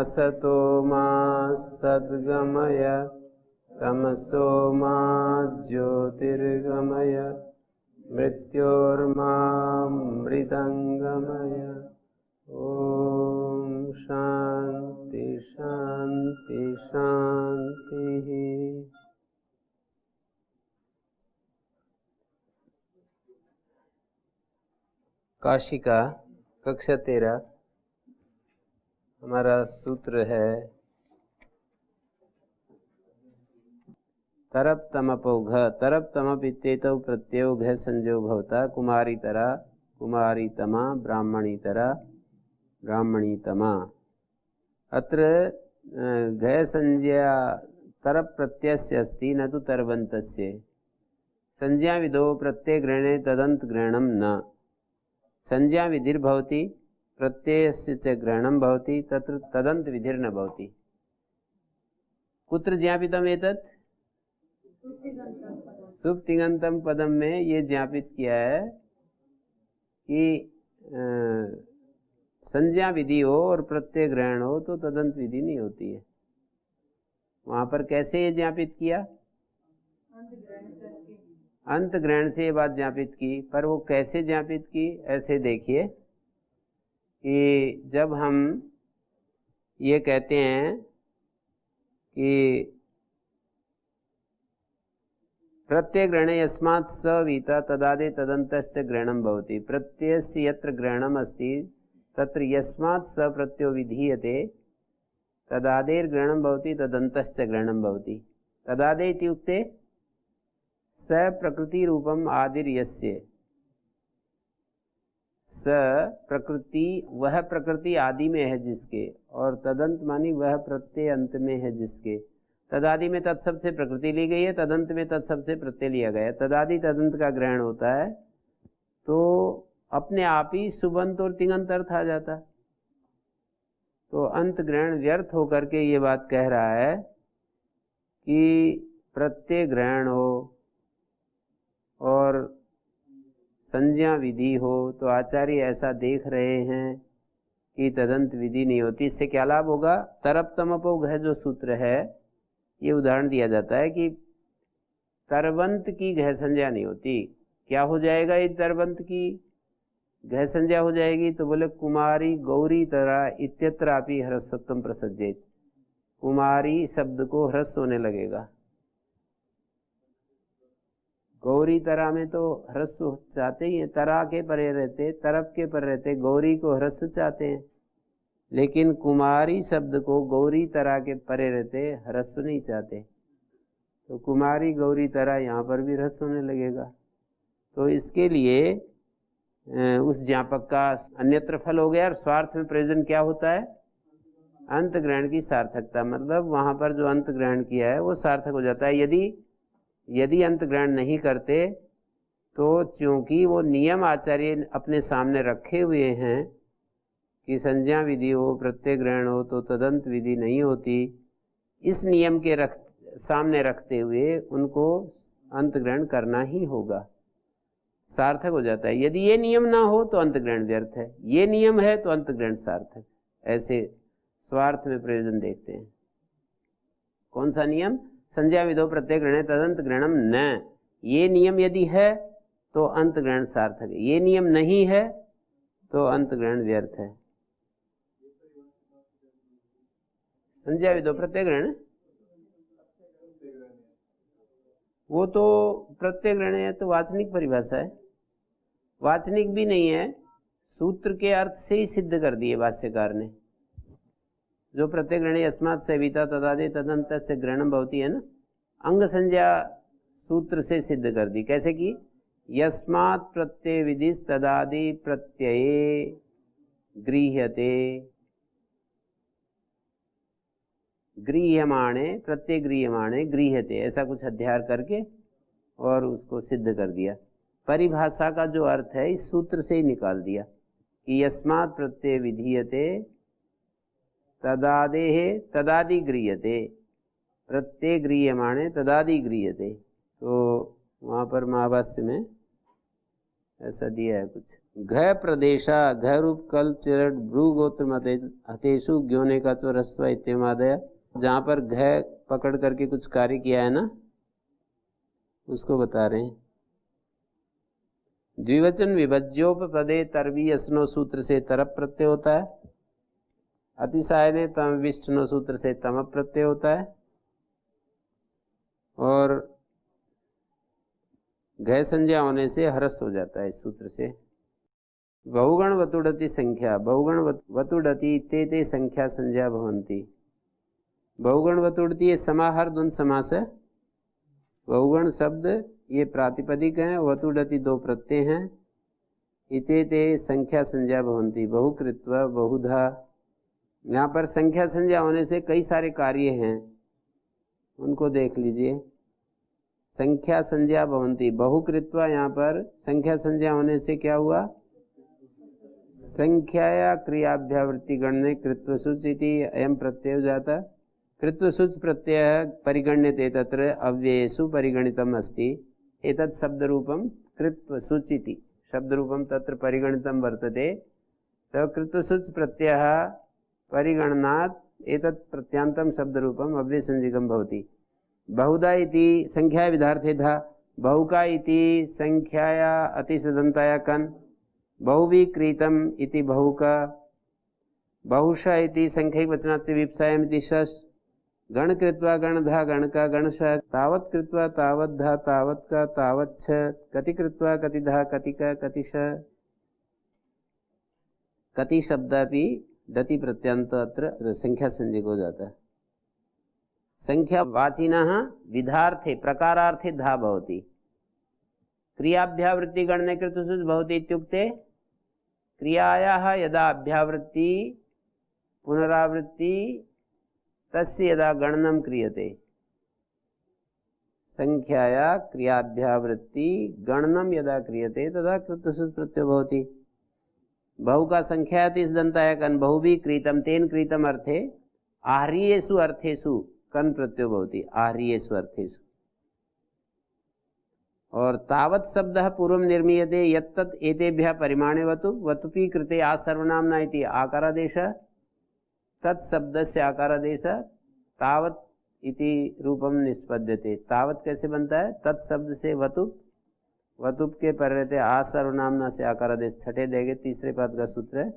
असतो मा सद्गमय तमसो मा ज्योतिर्गमय मृत्योर्मामृतंगमय। ओम शांति शांति शांति। काशिका कक्षा 13 हमारा सूत्र है तरप तमपौघ तरप तमपितेतौ प्रत्ययो घ संजो भवता कुमारीतरा कुमारीतमा ब्राह्मणीतरा ब्राह्मणीतमा। अत्र घ संज्ञा तरप प्रत्ययस्य अस्ति न तु तरवन्तस्य। संज्ञा विदो प्रत्ययग्रहणे तदन्त ग्रहणं न। संज्ञा विधिर्भवति प्रत्ययस्य च ग्रहणं भवति तत्र तदन्त विधिर्न भवति। कुत्र ज्ञापितम् एतत्? सुप्तिङन्तं पदम में ये ज्ञापित किया है कि संज्ञा विधि हो और प्रत्यय ग्रहण हो तो तदंत विधि नहीं होती है। वहां पर कैसे ये ज्ञापित किया? अंत ग्रहण से ये बात ज्ञापित की, पर वो कैसे ज्ञापित की? ऐसे देखिए कि जब हम ये कहते हैं कि प्रत्यय ग्रहणे यस्मात् सविता तदादे तदन्तस्य ग्रहणं भवति। प्रत्ययस्य यत्र ग्रहणम् अस्ति तत्र यस्मात् स प्रत्ययो विधीयते तदादेर ग्रहणं भवति तदन्तस्य ग्रहणं भवति। तदादे इत्युक्ते स प्रकृति रूपम आदिर्यस्य। स प्रकृति वह प्रकृति आदि में है जिसके, और तदंत मानी वह प्रत्यय अंत में है जिसके। तदादि में तत्सब से प्रकृति ली गई है, तदंत में तत्सब से प्रत्यय लिया गया है। तदादि तदंत का ग्रहण होता है तो अपने आप ही सुबंत और तिङंत अर्थ आ जाता। तो अंत ग्रहण व्यर्थ होकर के ये बात कह रहा है कि प्रत्यय ग्रहण हो और संज्ञा विधि हो तो आचार्य ऐसा देख रहे हैं कि तदंत विधि नहीं होती। इससे क्या लाभ होगा? तरप तमपौघ जो सूत्र है ये उदाहरण दिया जाता है कि तरवंत की घ संज्ञा नहीं होती। क्या हो जाएगा? ये तरवंत की घ संज्ञा हो जाएगी तो बोले कुमारी गौरी तरा इत्यत्रापि ह्रस्वत्वं प्रसज्जेत। कुमारी शब्द को ह्रस्व होने लगेगा। गौरी तरा में तो ह्रस्व चाहते ही हैं, तरा के परे रहते, तरफ के पर रहते, गौरी को ह्रस्व चाहते हैं। लेकिन कुमारी शब्द को गौरी तरा के परे रहते ह्रस्व नहीं चाहते, तो कुमारी गौरी तरा यहाँ पर भी ह्रस्व होने लगेगा। तो इसके लिए उस ज्ञापक का अन्यत्र फल हो गया। और स्वार्थ में प्रयोजन क्या होता है? अंत ग्रहण की सार्थकता, मतलब वहाँ पर जो अंत ग्रहण किया है वो सार्थक हो जाता है। यदि अंत ग्रहण नहीं करते तो चूंकि वो नियम आचार्य अपने सामने रखे हुए हैं कि संज्ञा विधि हो प्रत्यय ग्रहण हो तो तदंत विधि नहीं होती, इस नियम के सामने रखते हुए उनको अंत ग्रहण करना ही होगा, सार्थक हो जाता है। यदि ये नियम ना हो तो अंत ग्रहण व्यर्थ है, ये नियम है तो अंत ग्रहण सार्थक। ऐसे स्वार्थ में प्रयोजन देखते हैं। कौन सा नियम? संज्ञा विधो प्रत्यय ग्रहणे तदंत ग्रहणम न। ये नियम यदि है तो अंत ग्रहण सार्थक है, ये नियम नहीं है तो अंत ग्रहण व्यर्थ है। संज्ञा विधो प्रत्यय ग्रहण, वो तो प्रत्यय ग्रहण है तो वाचनिक परिभाषा है, वाचनिक भी नहीं है, सूत्र के अर्थ से ही सिद्ध कर दिए भाष्यकार ने। जो प्रत्यय ग्रहण यस्मात् सेविता तदादि तदन्तस्य ग्रहणं भवति है ना, अंग संज्ञा सूत्र से सिद्ध कर दी। कैसे की? यस्मात् प्रत्यय विधिस् तदादि प्रत्यये गृह्यते, गृह्यमाणे प्रत्यय गृह्यमाणे गृह्यते, ऐसा कुछ अध्याय करके और उसको सिद्ध कर दिया। परिभाषा का जो अर्थ है इस सूत्र से ही निकाल दिया कि यस्मात् प्रत्यय विधीयते तदादेः तदादि गृह्यते, प्रत्यय गृह्यमाणे तदादि गृह्यते। तो वहाँ पर महाभाष्य में ऐसा दिया है कुछ। घ प्रदेशा घ रूप कल्प चिरट भ्रू गोत्र मते हतेशु ज्ञोने का चो रस्व इत्यमादय, जहाँ पर घ पकड़ करके कुछ कार्य किया है ना, उसको बता रहे हैं। द्विवचन विभज्योपपदे तरवी असनो सूत्र से तरप प्रत्यय होता है। अतिशाय ने तम विष्णु सूत्र से तम प्रत्यय होता है। और घ संज्ञा होने से हरस हो जाता है इस सूत्र से। बहुगण वतुड़ति संख्या बहुगण वतुड़ति ते ते संख्या संज्ञा भवंती। बहुगण वतुड़ति ये समाहार द्वंद्व समास है। बहुगण शब्द ये प्रातिपदिक हैं, वतुड़ति दो प्रत्यय हैं, इते ते संख्या संज्ञा भवंती बहुकृत्वा बहुधा। यहाँ पर संख्या संज्ञा होने से कई सारे कार्य हैं, उनको देख लीजिए। संख्या संज्ञा भवंती बहुकृत्वा, यहाँ पर संख्या संज्ञा होने से क्या हुआ, संख्याया क्रियाभ्यावृत्ति गणने कृत्वसुच इति अयम प्रत्यय हो जाता। कृत्वसुच प्रत्यय परिगण्यते तत्र अव्ययेषु परिगणितम अस्ति। एतत् शब्द रूपम कृत्वसुच इति शब्द रूपम तत्र परिगणितम वर्तते। तो कृत्वसुच प्रत्यय परिगणनात् एतत् प्रत्यांतम शब्द रूपम अव्ययसंज्ञकम भवति। बहुधा इति संख्या विधार्थे धा, बहुका इति संख्याया अतिसदन्ताया कन, बहुविक्रीतम इति बहुका, बहुश इति संख्यक वचनात् से विप्सायाम इति शश, गण कृत्वा गणधा गणका गणश, तावत् कृत्वा तावद्धा तावत्का तावच्छ, कति कृत्वा कतिधा कतिका कतिश। कति शब्दापि दति प्रत्यांत अत्र संख्या संज्ञक हो जाता है। संख्या वाचिनः विधार्थे प्रकारार्थे धा भवति। क्रियाभ्यावृत्ति गणने कृतसुच भवति इत्युक्ते क्रियायाः यदा अभ्यावृत्ति पुनरावृत्ति तस्य यदा गणनं क्रियते, संख्याया क्रियाभ्यावृत्ति गणनं यदा क्रियते तदा कृतसुच प्रत्ययो भवति। बहु का संख्याति दंताय कन बहुभी क्रीतम तेन क्रीतम अर्थे आह्रियेषु अर्थेषु कन प्रत्ययो भवति आह्रियेषु अर्थेषु। और तावत् शब्दः पूर्वं निर्मीयते यत्तत् एतेभ्यः परिमाणे वतु वतुपि कृते आसर्वनाम्ना इति आकारादेश, तत् शब्दस्य आकारादेश तावत् इति रूपम निष्पद्यते। तावत् कैसे बनता है, तत् शब्द से वतुप, वतुप के पर रहते आ सर्वनामना से आकारादेश छठे देंगे तीसरे पद का सूत्र है।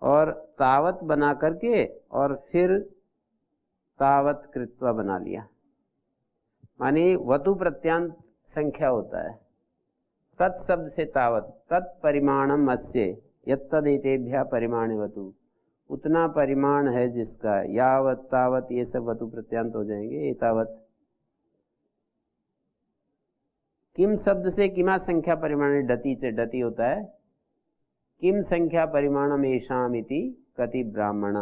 और तावत बना करके और फिर तावत कृत्वा बना लिया, मानी वतु प्रत्यांत संख्या होता है। तत् शब्द से तावत, तत्परिमाणम अस्य यत्तदेतेभ्यः परिमाणे वतु, उतना परिमाण है जिसका, यावत तावत ये सब वतु प्रत्यांत हो जाएंगे। एतावत किम शब्द से किमा संख्या परिमाण, डति से डति होता है। किम संख्या परिमाणम येषाम इति कति ब्राह्मण।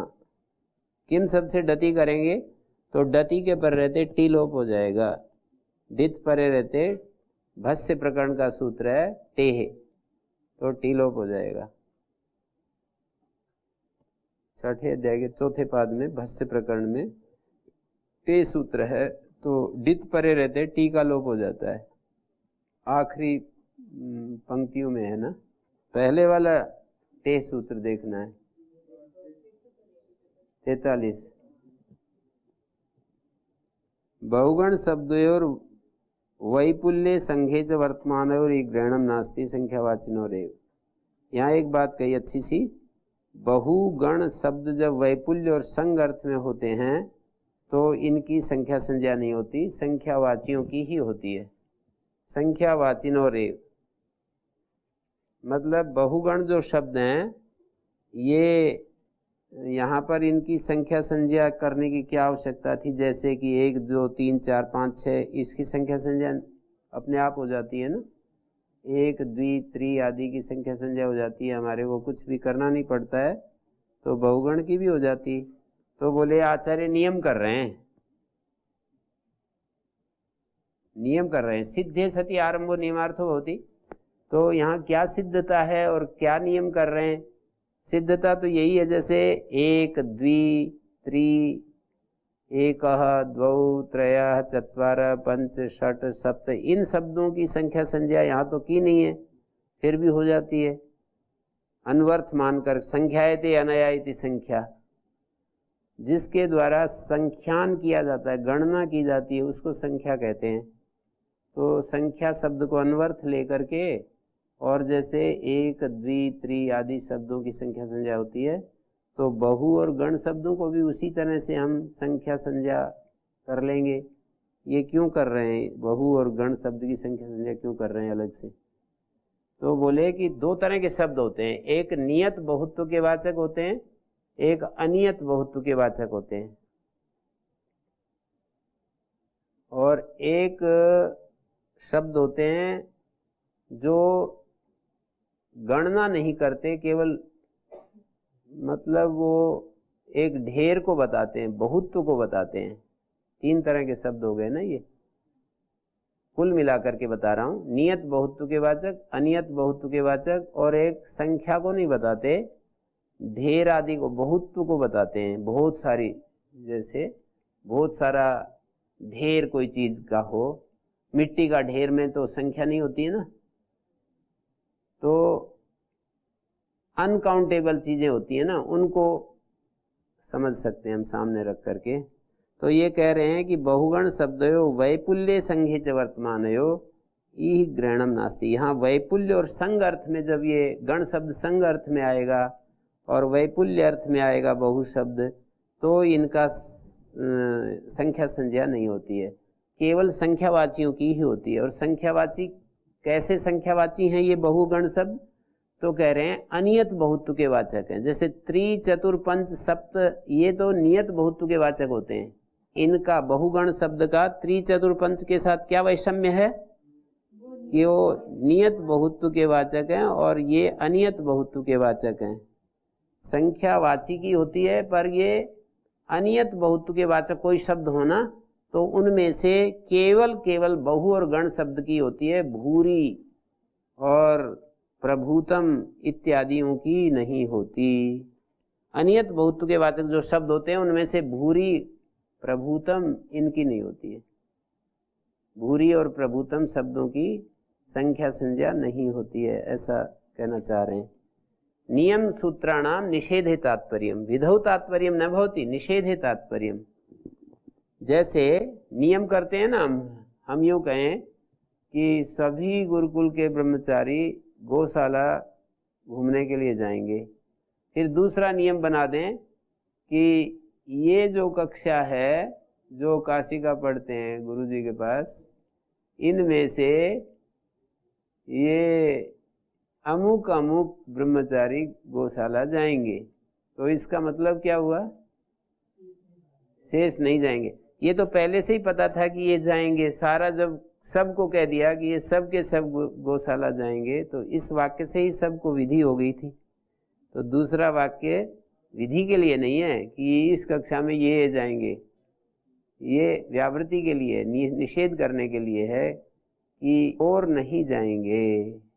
किम शब्द से डति करेंगे तो डति के पर रहते टी लोप हो जाएगा, डित परे रहते भस्य प्रकरण का सूत्र है टेह, तो टी लोप हो जाएगा। छठे अध्याय के चौथे पाद में भस्य प्रकरण में टे सूत्र है, तो डित परे रहते टी का लोप हो जाता है। आखिरी पंक्तियों में है ना, पहले वाला टे सूत्र देखना है 43। बहुगण शब्दोर वैपुल्य संघे च वर्तमान और ग्रहणम नास्ति संख्यावाचिनो रेव। यहाँ एक बात कही अच्छी सी, बहुगण शब्द जब वैपुल्य और संग अर्थ में होते हैं तो इनकी संख्या संज्ञा नहीं होती, संख्यावाचियों की ही होती है। संख्यावाचिनो रेव मतलब बहुगण जो शब्द हैं ये यहाँ पर इनकी संख्या संज्ञा करने की क्या आवश्यकता थी, जैसे कि 1 2 3 4 5 6 इसकी संख्या संज्ञा अपने आप हो जाती है ना, 1 2 3 आदि की संख्या संज्ञा हो जाती है हमारे को, कुछ भी करना नहीं पड़ता है, तो बहुगण की भी हो जाती। तो बोले आचार्य नियम कर रहे हैं, नियम कर रहे हैं, सिद्धे सति आरंभो नियमार्थो होती। तो यहाँ क्या सिद्धता है और क्या नियम कर रहे हैं। सिद्धता तो यही है, जैसे 1 2 3 1 2 3 4 5 6 7 इन शब्दों की संख्या संज्ञा यहाँ तो की नहीं है, फिर भी हो जाती है, अनवर्थ मानकर। संख्यायते अनया इति संख्या, जिसके द्वारा संख्यान किया जाता है, गणना की जाती है, उसको संख्या कहते हैं। तो संख्या शब्द को अनवर्थ लेकर के, और जैसे एक, द्वि, त्रि आदि शब्दों की संख्या संज्ञा होती है, तो बहु और गण शब्दों को भी उसी तरह से हम संख्या संज्ञा कर लेंगे। ये क्यों कर रहे हैं, बहु और गण शब्द की संख्या संज्ञा क्यों कर रहे हैं अलग से? तो बोले कि दो तरह के शब्द होते हैं, एक नियत बहुत्व के वाचक होते हैं, एक अनियत बहुत्व के वाचक होते हैं। और एक शब्द होते हैं जो गणना नहीं करते, केवल मतलब वो एक ढेर को बताते हैं, बहुत्व को बताते हैं। तीन तरह के शब्द हो गए ना, ये कुल मिलाकर के बता रहा हूं। नियत बहुत्व के वाचक, अनियत बहुत्व के वाचक, और एक संख्या को नहीं बताते, ढेर आदि को, बहुत्व को बताते हैं। बहुत सारी, जैसे बहुत सारा ढेर कोई चीज का हो, मिट्टी का ढेर में तो संख्या नहीं होती है ना, तो अनकाउंटेबल चीजें होती है ना, उनको समझ सकते हैं हम सामने रख करके। तो ये कह रहे हैं कि बहुगण शब्दयो वैपुल्य संघे च वर्तमानयो ई ग्रहणम नास्ति। यहाँ वैपुल्य और संग अर्थ में, जब ये गण शब्द संग अर्थ में आएगा और वैपुल्य अर्थ में आएगा बहु शब्द, तो इनका संख्या संज्ञा नहीं होती है, केवल संख्यावाचियों की ही होती है। और संख्यावाची कैसे संख्यावाची हैं ये बहुगण शब्द? तो कह रहे हैं अनियत बहुत्व के वाचक हैं। जैसे त्रि, चतुर, पंच, सप्त, ये तो नियत बहुत्व के वाचक होते हैं। इनका बहुगण शब्द का त्रि, चतुर, पंच के साथ क्या वैषम्य है कि वो नियत बहुत्व के वाचक हैं और ये अनियत बहुत्व के वाचक हैं। संख्यावाची की होती है, पर ये अनियत बहुत्व के वाचक कोई शब्द होना, तो उनमें से केवल बहु और गण शब्द की होती है, भूरी और प्रभूतम इत्यादियों की नहीं होती। अनियत बहुत्व के वाचक जो शब्द होते हैं उनमें से भूरी, प्रभूतम इनकी नहीं होती है। भूरी और प्रभूतम शब्दों की संख्या संज्ञा नहीं होती है, ऐसा कहना चाह रहे हैं। नियम सूत्राणाम निषेधे तात्पर्यम विधौ तात्पर्यम न भवति निषेधे तात्पर्यम। जैसे नियम करते हैं ना, हम यूँ कहें कि सभी गुरुकुल के ब्रह्मचारी गौशाला घूमने के लिए जाएंगे, फिर दूसरा नियम बना दें कि ये जो कक्षा है जो काशी का पढ़ते हैं गुरुजी के पास, इनमें से ये अमुक अमुक ब्रह्मचारी गौशाला जाएंगे। तो इसका मतलब क्या हुआ? शेष नहीं जाएंगे। ये तो पहले से ही पता था कि ये जाएंगे, सारा जब सबको कह दिया कि ये सब के सब गौशाला जाएंगे, तो इस वाक्य से ही सबको विधि हो गई थी। तो दूसरा वाक्य विधि के लिए नहीं है कि इस कक्षा में ये जाएंगे, ये व्यावृत्ति के लिए, निषेध करने के लिए है कि और नहीं जाएंगे,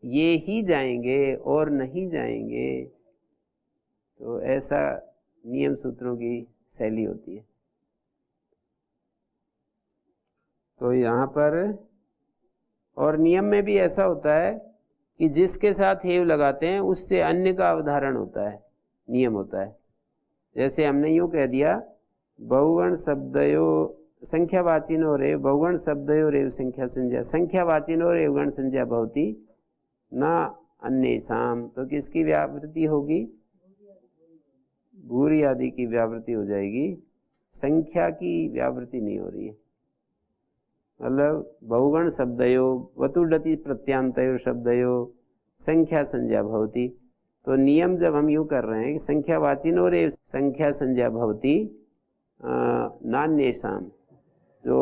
ये ही जाएंगे और नहीं जाएंगे। तो ऐसा नियम सूत्रों की शैली होती है। तो यहाँ पर और नियम में भी ऐसा होता है कि जिसके साथ हेव लगाते हैं उससे अन्य का अवधारण होता है, नियम होता है। जैसे हमने यूँ कह दिया बहुगण शब्दयो संख्यावाचिनो रेव बहुगण शब्दयो रेव संख्या संज्ञा, संख्यावाचिनो रेव गण संज्ञा भवति न अन्येषाम। तो किसकी व्यावृत्ति होगी? भूरी आदि की व्यावृत्ति हो जाएगी, संख्या की व्यावृत्ति नहीं हो रही है। मतलब बहुगण शब्दयो वतुडति प्रत्यांतयो शब्दयो संख्या संज्ञा भवति। तो नियम जब हम यूँ कर रहे हैं कि संख्यावाचिनो रेव संख्या संज्ञा भवति नान्येषाम, जो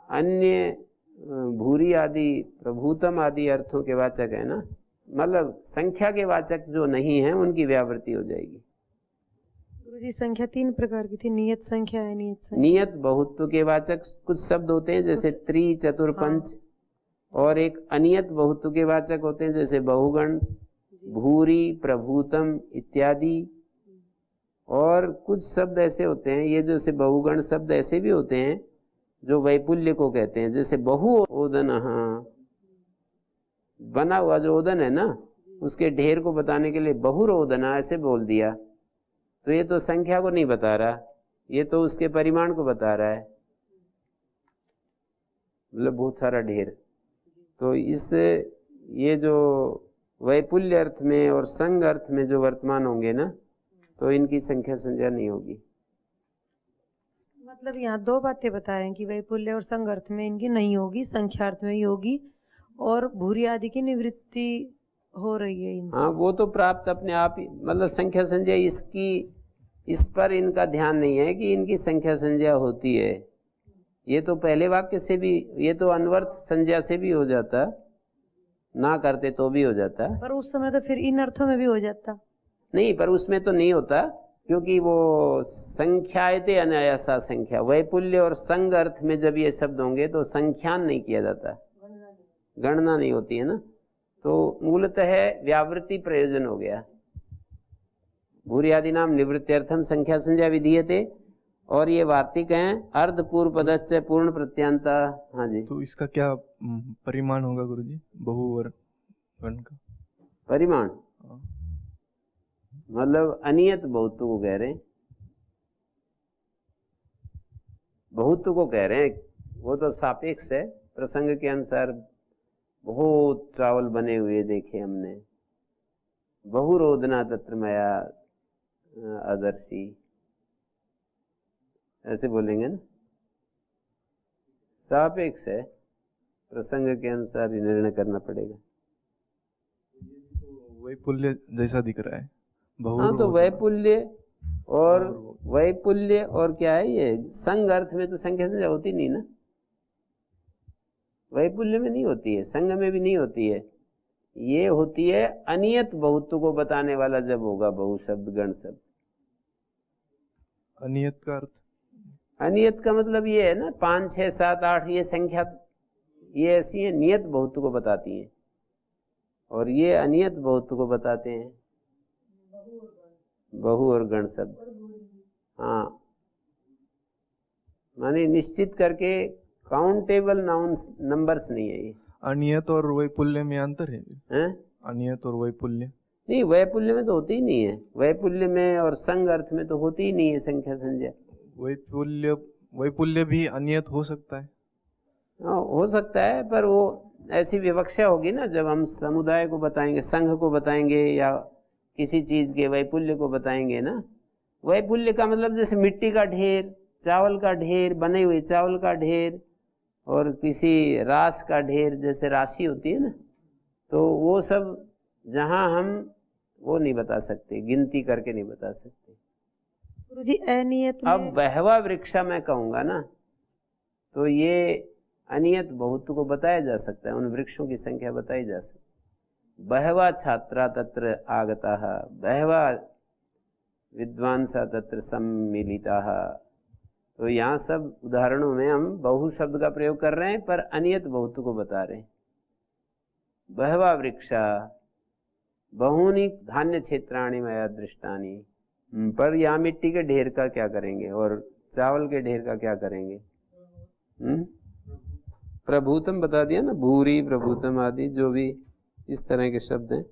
अन्य भूरी आदि प्रभूतम आदि अर्थों के वाचक है ना, मतलब संख्या के वाचक जो नहीं है उनकी व्यावृत्ति हो जाएगी। गुरुजी संख्या तीन प्रकार की थी, नियत संख्या, अनियत संख्या। नियत बहुत्व के वाचक कुछ शब्द होते हैं जैसे त्रि, चतुर, पंच, और एक अनियत बहुत्व के वाचक होते हैं जैसे बहुगण, भूरी, प्रभूतम इत्यादि। और कुछ शब्द ऐसे होते हैं, ये जैसे बहुगण शब्द ऐसे भी होते हैं जो वैपुल्य को कहते हैं, जैसे बहु ओदनः, बना हुआ जो ओदन है ना, उसके ढेर को बताने के लिए बहुरोदना ऐसे बोल दिया, तो ये तो संख्या को नहीं बता रहा, ये तो उसके परिमाण को बता रहा है, मतलब बहुत सारा ढेर। तो इस ये जो वैपुल्य अर्थ में और संग अर्थ में जो वर्तमान होंगे ना, तो इनकी संख्या संज्ञा नहीं होगी। मतलब यहाँ दो बातें बता रहे हैं कि वैपुल्य और संग अर्थ में इनकी नहीं होगी, संख्या अर्थ में ही होगी, और भूरी आदि की निवृत्ति हो रही है इनसे। हाँ, वो तो प्राप्त अपने आप ही, मतलब संख्या संज्ञा इसकी, इस पर इनका ध्यान नहीं है कि इनकी संख्या संज्ञा होती है। ये तो पहले वाक्य से भी, ये तो अनवर्थ संज्ञा से भी हो जाता, ना करते तो भी हो जाता, पर उस समय तो फिर इन अर्थों में भी हो जाता। नहीं, पर उसमें तो नहीं होता, क्योंकि वो संख्यायते अनायासा संख्या, वैपुल्य और संग अर्थ में जब ये शब्द होंगे तो संख्यान नहीं किया जाता, गणना नहीं होती है ना, तो मूलतः व्यावृत्ति प्रयोजन हो गया। भूरि आदि नाम निवृत्त्यर्थम संख्या संज्ञा विधीयते, और ये वार्तिक हैं अर्ध पूर्व पदस्य पूर्ण प्रत्यांता। हाँ जी, तो इसका क्या परिमाण होगा गुरुजी, बहु और गण का परिमाण? हाँ। मतलब अनियत बहुत्व को कह रहे हैं, बहुत्व को कह रहे हैं, वो तो सापेक्ष है। प्रसंग के अनुसार बहुत चावल बने हुए देखे हमने, बहुरोदना तत्र मया आदर्शी, ऐसे बोलेंगे ना, सापेक्ष है, प्रसंग के अनुसार ही निर्णय करना पड़ेगा। वैपुल्य जैसा दिख रहा है, हाँ, तो वैपुल्य और क्या है, ये संग अर्थ में तो संख्या संज्ञा होती नहीं ना, वैपुल्य में नहीं होती है, संग में भी नहीं होती है, ये होती है अनियत बहुत्व को बताने वाला जब होगा बहु शब्द गण शब्द। अनियत का अर्थ, अनियत का मतलब ये है ना, 5, 6, 7, 8 ये संख्या, ये ऐसी है नियत बहुत्व को बताती हैं, और ये अनियत बहुत्व को बताते हैं, बहु और गण शब्द। हाँ, माने निश्चित करके काउंटेबल नाउन्स, नंबर्स नहीं है ये। अनियत और वैपुल्य में अंतर है? हैं? अनियत और वैपुल्य नहीं, वैपुल्य में तो होती ही नहीं है, वैपुल्य में और संग अर्थ में तो होती ही नहीं है संख्या संज्ञा। वैपुल्य भी अनियत हो सकता है? हो सकता है, पर वो ऐसी विवक्षा होगी ना, जब हम समुदाय को बताएंगे, संघ को बताएंगे, या किसी चीज के वैपुल्य को बताएंगे ना। वैपुल्य का मतलब जैसे मिट्टी का ढेर, चावल का ढेर, बने हुए चावल का ढेर, और किसी रास का ढेर, जैसे राशि होती है ना, तो वो सब जहां हम वो नहीं बता सकते, गिनती करके नहीं बता सकते। गुरुजी अनियत में, अब बहवा वृक्षा मैं कहूंगा ना, तो ये अनियत बहुत्व को बताया जा सकता है, उन वृक्षों की संख्या बताई जा सकती है। बहवा छात्रा तत्र आगता, बहवा विद्वांसा तत्र सम्मिलिता, तो यहाँ सब उदाहरणों में हम बहु शब्द का प्रयोग कर रहे हैं, पर अनियत बहुत्व को बता रहे हैं। बहवा वृक्षा बहूनि धान्य क्षेत्राणि मया दृष्टानि, पर यहाँ मिट्टी के ढेर का क्या करेंगे और चावल के ढेर का क्या करेंगे? प्रभूतम बता दिया ना, भूरी, प्रभूतम आदि जो भी इस तरह के शब्द हैं।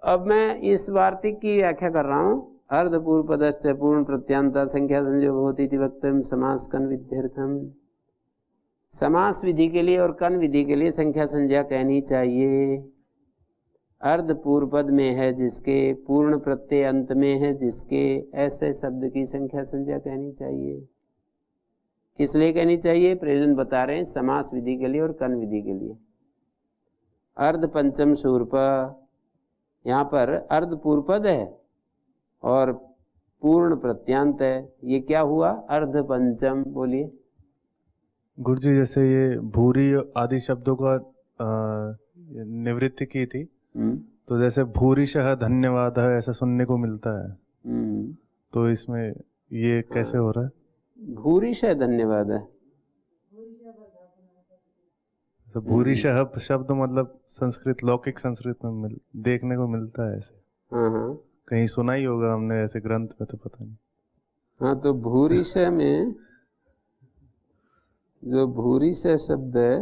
अब मैं इस वार्तिक की व्याख्या कर रहा हूँ। अर्ध पूर्व पदस्य पूर्ण प्रत्यांता संख्या संयोग होती थी वक्तव्य समास कन विध्यर्थम, समास विधि के लिए और कन विधि के लिए संख्या संज्ञा कहनी चाहिए। अर्ध पूर्व पद में है जिसके, पूर्ण प्रत्यय अंत में है जिसके, ऐसे शब्द की संख्या संज्ञा कहनी चाहिए। किस लिए कहनी चाहिए? प्रयोजन बता रहे हैं, समास विधि के लिए और कन विधि के लिए। अर्ध पंचम शूर्प, यहाँ पर अर्ध पूर्व पद है और पूर्ण प्रत्यांत है, ये क्या हुआ? अर्ध पंचम। बोलिए गुरुजी, जैसे ये भूरी आदि शब्दों का निवृत्ति की थी, तो जैसे भूरिशः धन्यवाद है ऐसा सुनने को मिलता है, तो इसमें ये कैसे हो रहा है? भूरिशः धन्यवाद है, तो भूरिशः शब्द मतलब संस्कृत, लौकिक संस्कृत में देखने को मिलता है ऐसे। हाँ, कहीं सुना ही होगा हमने ऐसे ग्रंथ में, तो पता नहीं। हाँ, तो भूरिशः में जो भूरिशः शब्द है,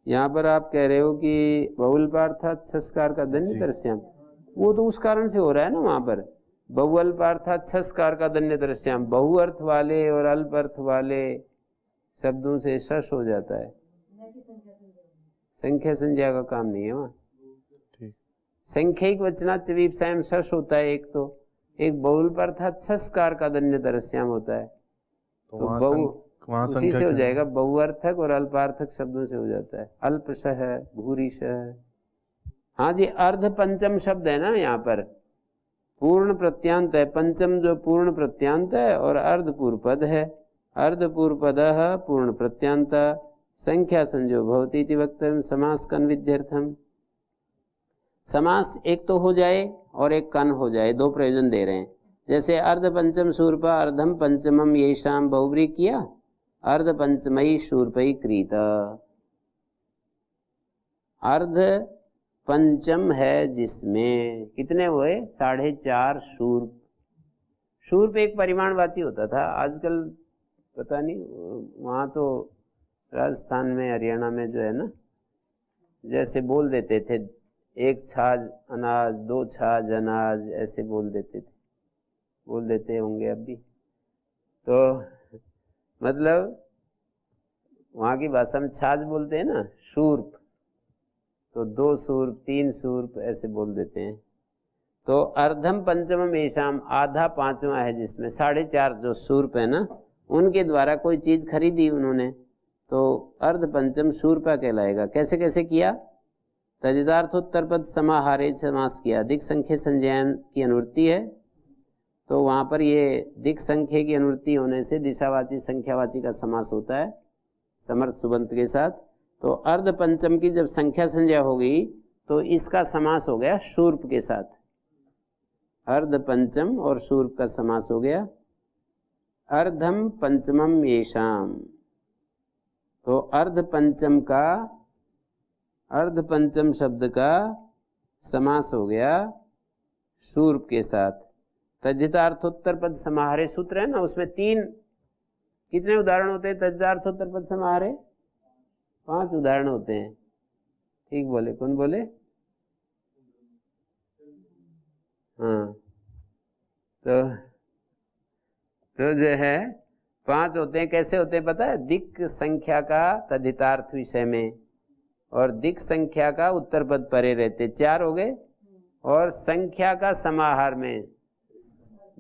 यहाँ पर आप कह रहे हो कि बहुअल्पार्थात छस्कार का धन्य दृश्याम, वो तो उस कारण से हो रहा है ना। वहां पर बहुअल्पार्थात छस्कार का धन्य दृश्याम, बहुअर्थ वाले और अल्प अर्थ वाले शब्दों से शश हो जाता है, संख्या संज्ञा का काम नहीं है वहाँ। संख्यिक वचनाच वीप्सायाम शश होता है एक, तो एक बहुअल्पार्थात छस्कार का धन्य दृश्याम होता है, तो बहु उसी से हो जाएगा, बहुअर्थक और अल्पार्थक शब्दों से हो जाता है। अल्पशः, भूरिशः। हाँ जी, अर्ध पंचम शब्द है ना यहाँ पर, पूर्ण प्रत्यांत है। पंचम जो पूर्ण प्रत्यांत है और अर्ध पूर्व पद है। अर्ध पूर्व पद पूर्ण प्रत्यांत संख्या संजो भवती इति वक्तव्यम समास कन्विध्यर्थम। समास एक तो हो जाए और एक कन हो जाए, दो प्रयोजन दे रहे हैं। जैसे अर्ध पंचम शूर्पा अर्धम पंचमम येषाम बहुब्री किया, अर्ध पंचमयी शूर्पई क्रीत। अर्ध पंचम है जिसमें कितने हुए, 4.5 शूर्प। शूर्प एक परिमाणवाची होता था, आजकल पता नहीं, वहाँ तो राजस्थान में हरियाणा में जो है ना, जैसे बोल देते थे 1 छाछ अनाज, 2 छाछ अनाज, ऐसे बोल देते होंगे अब भी। तो मतलब वहाँ की भाषा में छाछ बोलते हैं ना, शूर्प, तो 2 शूर्प 3 शूर्प ऐसे बोल देते हैं। तो अर्धम पंचमम येषाम, आधा पांचवा है जिसमें 4.5 जो शूर्प है ना, उनके द्वारा कोई चीज खरीदी उन्होंने, तो अर्ध पंचम शूर्पा कहलाएगा। कैसे कैसे किया, तदितार्थोत्तर पद समाहारे समास किया। दिक् संख्य संज्ञान की अनुवृत्ति है, तो वहां पर ये दिक् संख्य की अनुवृत्ति होने से दिशावाची संख्यावाची का समास होता है समर्थ सुबंत के साथ। तो अर्ध पंचम की जब संख्या संज्ञा हो गई तो इसका समास हो गया शूर्प के साथ। अर्ध पंचम और शूर्प का समास हो गया। अर्धम पंचमम येषाम, तो अर्ध पंचम शब्द का समास हो गया शूर्प के साथ। तद्धितार्थोत्तर पद समाहारे सूत्र है ना, उसमें 3 कितने उदाहरण होते हैं तद्धितार्थोत्तर पद समाहारे? 5 उदाहरण होते हैं। ठीक बोले, कौन बोले? हाँ, तो जो है 5 होते हैं। कैसे होते हैं पता है? दिक् संख्या का तद्धितार्थ विषय में, और दिक् संख्या का उत्तर पद परे रहते, 4 हो गए। और संख्या का समाहार में,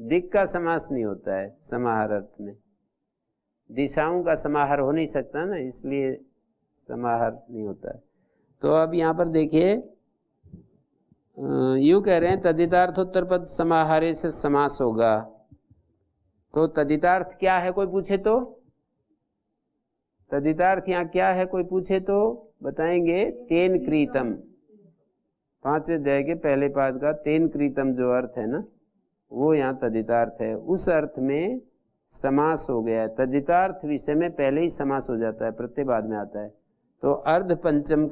दिक् का समास नहीं होता है समाहार अर्थ में, दिशाओं का समाहार हो नहीं सकता ना, इसलिए समाहार नहीं होता है। तो अब यहाँ पर देखिए, यूं कह रहे हैं तद्धितार्थोत्तर पद समाहारे से समास होगा। तो तद्धितार्थ क्या है कोई पूछे तो? तद्धितार्थ यहाँ क्या है कोई पूछे तो बताएंगे, तेन क्रीतम। 5वें अध्याय के पहले पाद का तेन क्रीतम जो अर्थ है ना, वो यहाँ तद्धितार्थ है। उस अर्थ में समास हो गया है। तद्धितार्थ विषय में पहले ही समास हो जाता है, प्रत्यय बाद में आता है। तो अर्ध पंचम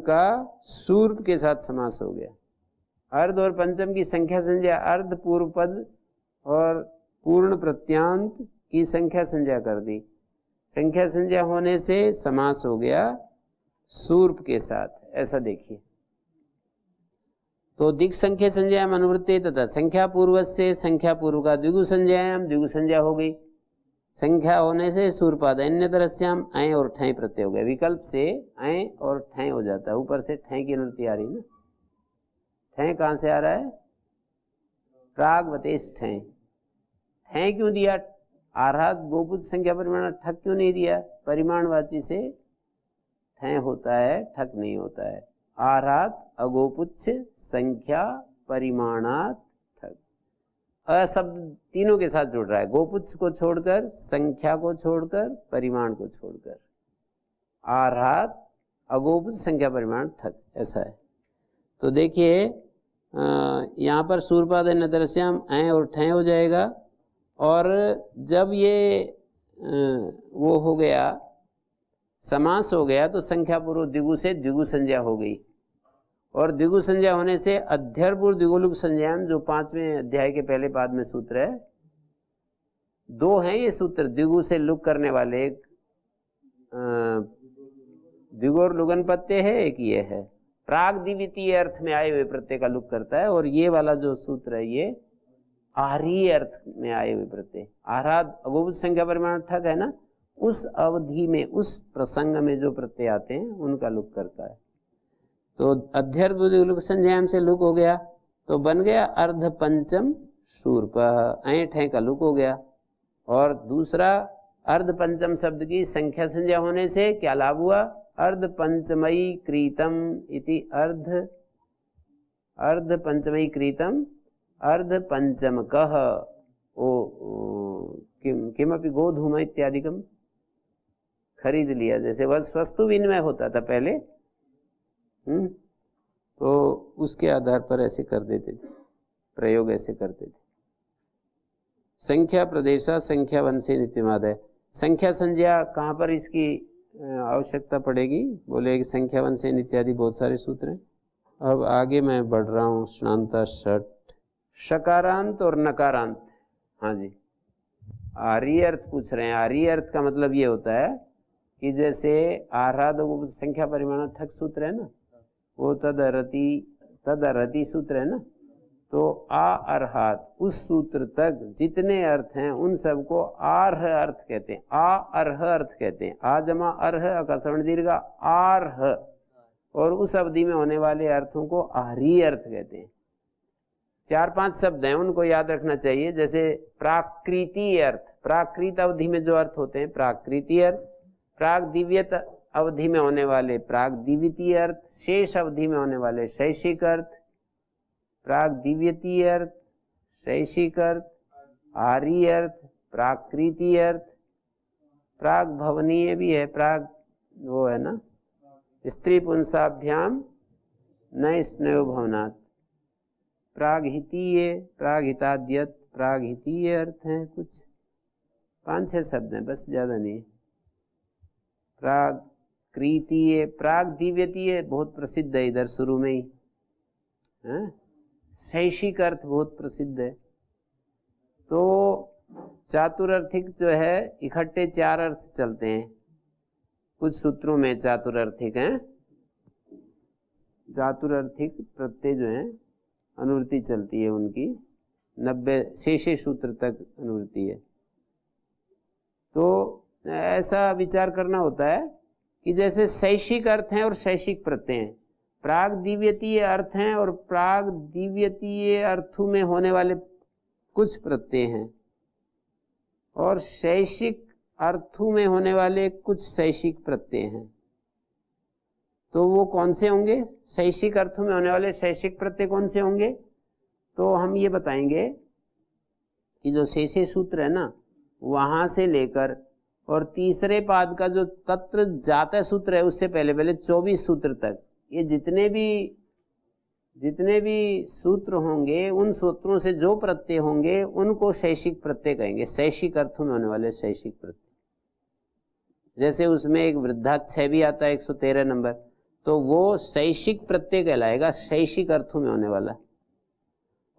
का शूर्प के साथ समास हो गया। अर्ध और पंचम की संख्या संज्ञा, अर्ध पूर्व पद और पूर्ण प्रत्यांत की संख्या संज्ञा कर दी। संख्या संज्ञा होने से समास हो गया शूर्प के साथ, ऐसा देखिए। तो दिक् संख्या संज्ञायाम अनुवृत्ते तथा संख्या पूर्व से, संख्या पूर्व का द्विगु संज्ञायाम, द्विगु संज्ञा हो गई। संख्या होने से सूर्पाद अन्य तरस्याम, ऐ और ठै प्रत्यय हो गया। विकल्प से ऐ और ठै हो जाता है, ऊपर से ठै की अनुवृत्ति आ रही ना। ठै कहाँ से आ रहा है? प्रागवतेश ठै। ठै क्यों दिया? आराध गोपुत संख्या परिमाण, ठक क्यों नहीं दिया? परिमाणवाची से ठै होता है, ठक नहीं होता है। आराध अगोपुच्छ संख्या परिमाणात ठक, अशब्द तीनों के साथ जुड़ रहा है, गोपुच्छ को छोड़कर, संख्या को छोड़कर, परिमाण को छोड़कर। आराध अगोपुच्छ संख्या परिमाण ठक, ऐसा है। तो देखिए यहाँ पर सूर्पाद नदरश्याम ऐ और ठै हो जाएगा। और जब ये वो हो गया, समास हो गया, तो संख्या पूर्व द्विगु से द्विगु संज्ञा हो गई। और द्विगु संज्ञा होने से अध्ययपूर्व द्विगुलुक संज्ञान, जो 5वें अध्याय के पहले पाद में सूत्र है, 2 हैं ये सूत्र द्विगु से लुक करने वाले। एक द्विगोर लुगन प्रत्यय है, एक ये है। प्राग द्वितीय अर्थ में आए हुए प्रत्यय का लुक करता है, और ये वाला जो सूत्र है ये आर्य अर्थ में आए हुए प्रत्यय, आहाद अगोभूत संख्या परिमाणार्थक है ना, उस अवधि में उस प्रसंग में जो प्रत्यय आते हैं उनका लुक करता है। तो अध्यर्थ संज्ञाम से लुक हो गया, तो बन गया अर्ध पंचम शूर्प, ऐंठ है का लुक हो गया। और दूसरा अर्ध पंचम शब्द की संख्या संज्ञा होने से क्या लाभ हुआ, अर्ध पंचमयी क्रीतम इति अर्ध पंचमयी क्रीतम अर्ध पंचम कह किमपि गोधूम इत्यादिकम, खरीद लिया, जैसे वस्तु विनिमय होता था पहले, तो उसके आधार पर ऐसे कर देते थे, प्रयोग ऐसे करते थे। संख्या प्रदेशा संख्या वंशे नित्यमादय, संख्या संज्ञा कहाँ पर इसकी आवश्यकता पड़ेगी, बोले कि संख्या वंशे इत्यादि बहुत सारे सूत्र हैं। अब आगे मैं बढ़ रहा हूँ, स्नांता षट, शकारांत और नकारांत। हाँ जी, आर्य अर्थ पूछ रहे हैं। आर्य अर्थ का मतलब ये होता है कि जैसे आहाद संख्या परिमाणार्थक सूत्र है ना, वो तदरति सूत्र है ना, तो आ अर्हात उस सूत्र तक जितने अर्थ हैं उन सबको आर्ह अर्थ कहते हैं, आ अर्ह अर्थ कहते हैं। आ जमा अर्ह अकस्मण दीर्घा आर्ह, और उस अवधि में होने वाले अर्थों को आर्य अर्थ कहते हैं। 4-5 शब्द हैं, उनको याद रखना चाहिए। जैसे प्राकृतीय अर्थ, प्राकृत अवधि में जो अर्थ होते हैं प्राकृतीय अर्थ, प्राग दिव्यत अवधि में होने वाले प्राग दिव्यतीय अर्थ, शेष अवधि में होने वाले शैषिक अर्थ, प्राग दिव्यतीय अर्थ, शैषिक अर्थ, आर्य अर्थ, प्राकृतीय अर्थ, प्राग भवनीय भी है, प्राग वो है ना, स्त्री पुंसाभ्याम न स्नेह भवनात्, प्रागहितीय, प्रागहिताद्यत, प्रागहितीय अर्थ हैं कुछ 5-6 शब्द हैं, बस ज्यादा नहीं। प्राकृतीय, प्राग दिव्यतीय बहुत प्रसिद्ध है इधर शुरू में ही, शैषिक अर्थ बहुत प्रसिद्ध है। तो चातुरर्थिक जो है इकट्ठे 4 अर्थ चलते हैं कुछ सूत्रों में, चातुरर्थिक हैं, चातुरर्थिक प्रत्यय जो है अनुवृत्ति चलती है उनकी 90 शेषे सूत्र तक अनुवृत्ति है। तो ऐसा विचार करना होता है कि जैसे शैषिक अर्थ हैं और शैषिक प्रत्यय हैं, प्राग दिव्यतीय अर्थ हैं और प्राग दिव्यतीय अर्थों में होने वाले कुछ प्रत्यय हैं, और शैषिक अर्थों में होने वाले कुछ शैषिक प्रत्यय हैं। तो वो कौन से होंगे, शैषिक अर्थों में होने वाले शैषिक प्रत्यय कौन से होंगे, तो हम ये बताएंगे कि जो शेषे सूत्र है ना वहां से लेकर और तीसरे पाद का जो तत्र जाता सूत्र है उससे पहले पहले 24 सूत्र तक, ये जितने भी सूत्र होंगे उन सूत्रों से जो प्रत्यय होंगे उनको शैषिक प्रत्यय कहेंगे, शैषिक अर्थों में होने वाले शैषिक प्रत्यय। जैसे उसमें एक वृद्धाक्षय भी आता है 113 नंबर, तो वो शैषिक प्रत्यय कहलाएगा, शैषिक अर्थों में होने वाला।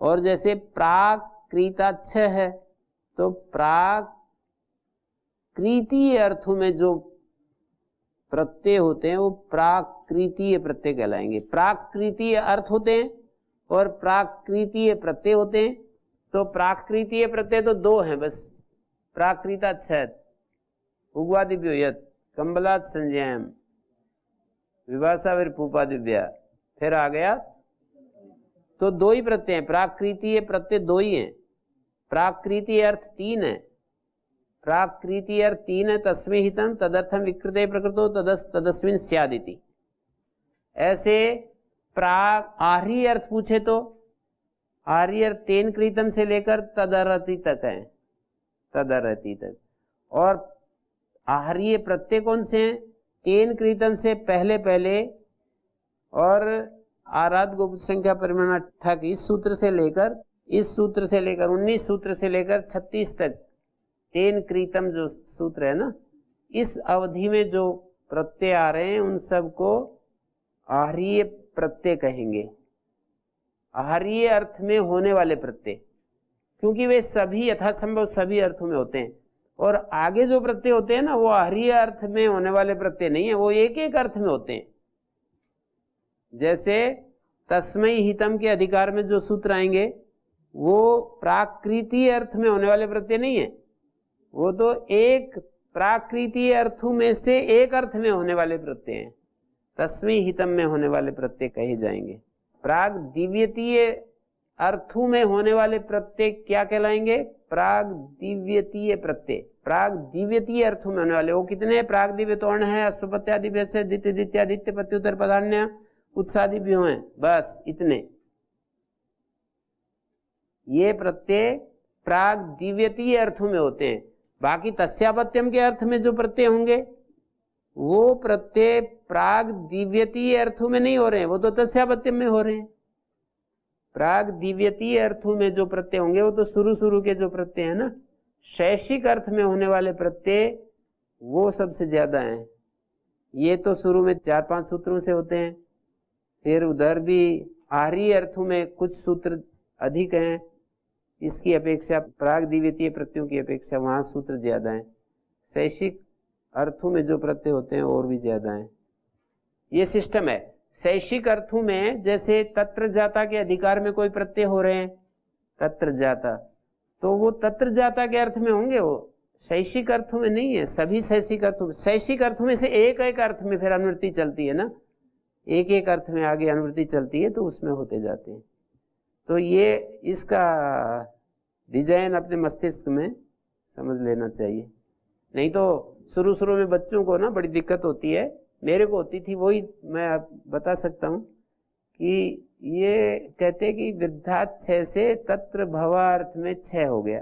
और जैसे प्राकृताक्षय है तो प्राकृतीय अर्थों में जो प्रत्यय होते हैं वो प्राकृतीय प्रत्यय कहलाएंगे। प्राकृतीय अर्थ होते हैं और प्राकृतीय प्रत्यय होते हैं। तो प्राकृतीय प्रत्यय तो 2 हैं बस, प्राकृताक्षय, उग्वादिभ्यो यत्, कंबलात् संज्ञायाम, विभाषा विरपूपादिभ्या, फिर आ गया तो 2 ही प्रत्यय हैं, प्राकृतीय प्रत्यय 2 ही हैं। प्राकृतीय अर्थ 3 है, प्राकृतीय अर्थ 3 है, तस्मै हितम तदर्थम विकृते प्रकृतो तदस्मिन् स्यादिति। ऐसे प्राग आर्य अर्थ पूछे तो आर्य अर्थ 3 कृतम से लेकर तदरति तक है, तदरति तक। और आर्य प्रत्यय कौन से हैं, 3 कृतम से पहले पहले और आराध गोप संख्या परिमाणार्थक इस सूत्र से लेकर 19 सूत्र से लेकर 36 तक 3 कृतम जो सूत्र है ना, इस अवधि में जो प्रत्यय आ रहे हैं उन सबको आर्य प्रत्यय कहेंगे, आर्य अर्थ में होने वाले प्रत्यय, क्योंकि वे सभी यथासंभव सभी अर्थों में होते हैं। और आगे जो प्रत्यय होते हैं ना, वो आहरीय अर्थ में होने वाले प्रत्यय नहीं है, वो एक एक अर्थ में होते हैं। जैसे तस्मै हितम के अधिकार में जो सूत्र आएंगे वो प्राकृतीय अर्थ में होने वाले प्रत्यय नहीं है, वो तो एक प्राकृतीय अर्थों में से एक अर्थ में होने वाले प्रत्यय हैं। तस्मै हितम में होने वाले प्रत्यय कहे जाएंगे। प्राग दिव्यतीय अर्थों में होने वाले प्रत्यय क्या कहलाएंगे? प्राग दिव्यतीय प्रत्यय। प्राग दिव्यतीय अर्थों में होने वाले वो कितने हैं? प्राग दिव्य तो अण है, अश्वपत्यादिभ्य से द्वितीय द्वितीयादित्य प्रत्युत्तर पदान्य उत्सादिभ्यो हैं, बस इतने। ये प्रत्यय प्राग दिव्यतीय अर्थों में होते हैं। बाकी तस्यापत्यम के अर्थ में जो प्रत्यय होंगे वो प्रत्यय प्राग दिव्यतीय अर्थों में नहीं हो रहे हैं, वो तो तस्यापत्यम में हो रहे हैं। प्राग दिव्यतीय अर्थों में जो प्रत्यय होंगे वो तो शुरू के जो प्रत्यय है ना, शैषिक अर्थ में होने वाले प्रत्यय वो सबसे ज्यादा हैं। ये तो शुरू में 4-5 सूत्रों से होते हैं, फिर उधर भी आहरीय अर्थों में कुछ सूत्र अधिक हैं, इसकी अपेक्षा प्राग दिव्यतीय प्रत्ययों की अपेक्षा वहां सूत्र ज्यादा हैं। शैषिक अर्थों में जो प्रत्यय होते हैं और भी ज्यादा हैं। ये सिस्टम है। शैषिक अर्थों में जैसे तत्र जाता के अधिकार में कोई प्रत्यय हो रहे हैं, तत्र जाता, तो वो तत्र जाता के अर्थ में होंगे, वो शैषिक अर्थों में नहीं है। सभी शैषिक अर्थों में, शैषिक अर्थों में से एक एक अर्थ में फिर अनुवृत्ति चलती है ना, एक एक अर्थ में आगे अनुवृत्ति चलती है, तो उसमें होते जाते हैं। तो ये इसका डिजाइन अपने मस्तिष्क में समझ लेना चाहिए, नहीं तो शुरू में बच्चों को ना बड़ी दिक्कत होती है, मेरे को होती थी, वही मैं बता सकता हूँ कि ये कहते कि वृद्धाच्छय से तत्र भवार्थ में क्षय हो गया।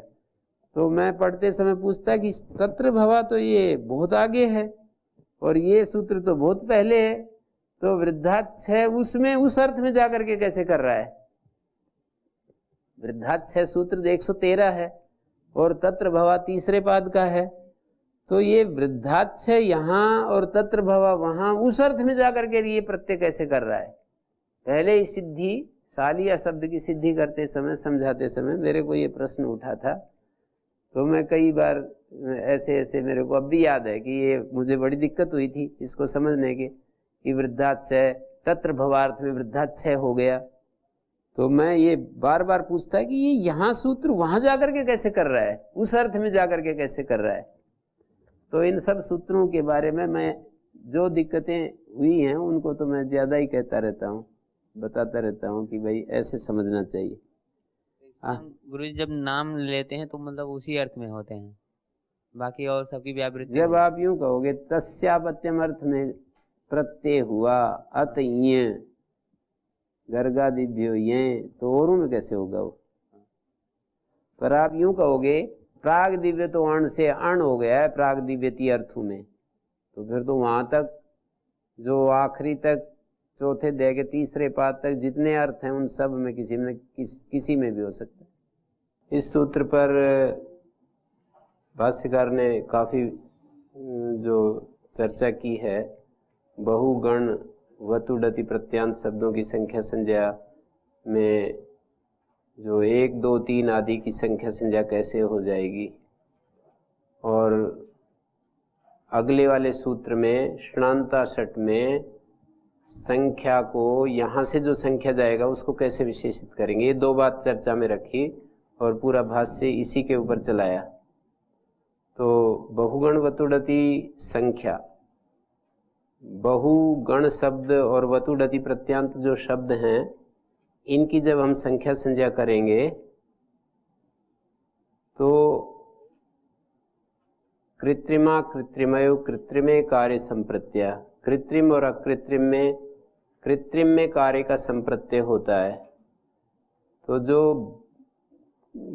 तो मैं पढ़ते समय पूछता कि तत्र भवा तो ये बहुत आगे है और ये सूत्र तो बहुत पहले है, तो वृद्धाच्छय उसमें उस अर्थ में जाकर के कैसे कर रहा है? वृद्धाच्छय सूत्र 113 है और तत्र भवा तीसरे पाद का है, तो ये वृद्धाच्छय यहाँ और तत्र भवा वहां, उस अर्थ में जाकर के ये प्रत्यय कैसे कर रहा है? पहले ही सिद्धि सालिया शब्द की सिद्धि करते समय, समझाते समय मेरे को ये प्रश्न उठा था, तो मैं कई बार ऐसे मेरे को अब भी याद है कि ये मुझे बड़ी दिक्कत हुई थी इसको समझने के, कि वृद्धाच्छय तत्र भवार्थ में वृद्धाच्छय हो गया। तो मैं ये बार बार पूछता कि ये यहाँ सूत्र वहां जाकर के कैसे कर रहा है, उस अर्थ में जाकर के कैसे कर रहा है? तो इन सब सूत्रों के बारे में मैं जो दिक्कतें हुई हैं उनको तो मैं ज्यादा ही कहता रहता हूँ, बताता रहता हूँ कि भाई ऐसे समझना चाहिए। गुरुजी जब नाम लेते हैं तो मतलब उसी अर्थ में होते हैं, बाकी और सबकी व्यावृत्ति। जब आप यूं कहोगे तस्यापत्यम अर्थ में प्रत्यय हुआ अतय गर्गादिभ्यो ये, तो औरों में कैसे होगा वो? पर आप यूं कहोगे प्राग दिव्य तो अण से अण हो गया है प्राग दिव्यतीय अर्थों में, तो फिर तो वहां तक जो आखिरी तक चौथे अध्याय के तीसरे पाद तक जितने अर्थ हैं उन सब में किसी में भी हो सकता है। इस सूत्र पर भाष्यकार ने काफी जो चर्चा की है, बहुगण वतुडति प्रत्यांत शब्दों की संख्या संज्ञा में जो 1, 2, 3 आदि की संख्या संज्ञा कैसे हो जाएगी, और अगले वाले सूत्र में षणांता षट में संख्या को यहाँ से जो संख्या जाएगा उसको कैसे विशेषित करेंगे, ये 2 बात चर्चा में रखी और पूरा भाष्य इसी के ऊपर चलाया। तो बहुगण वतुडति संख्या, बहुगण शब्द और वतुडति प्रत्यांत जो शब्द हैं, इनकी जब हम संख्या संज्ञा करेंगे तो कृत्रिमा कृत्रिमयो कृत्रिमे कार्य संप्रत्या, कृत्रिम और अकृत्रिम में, कृत्रिम में कार्य का संप्रत्यय होता है। तो जो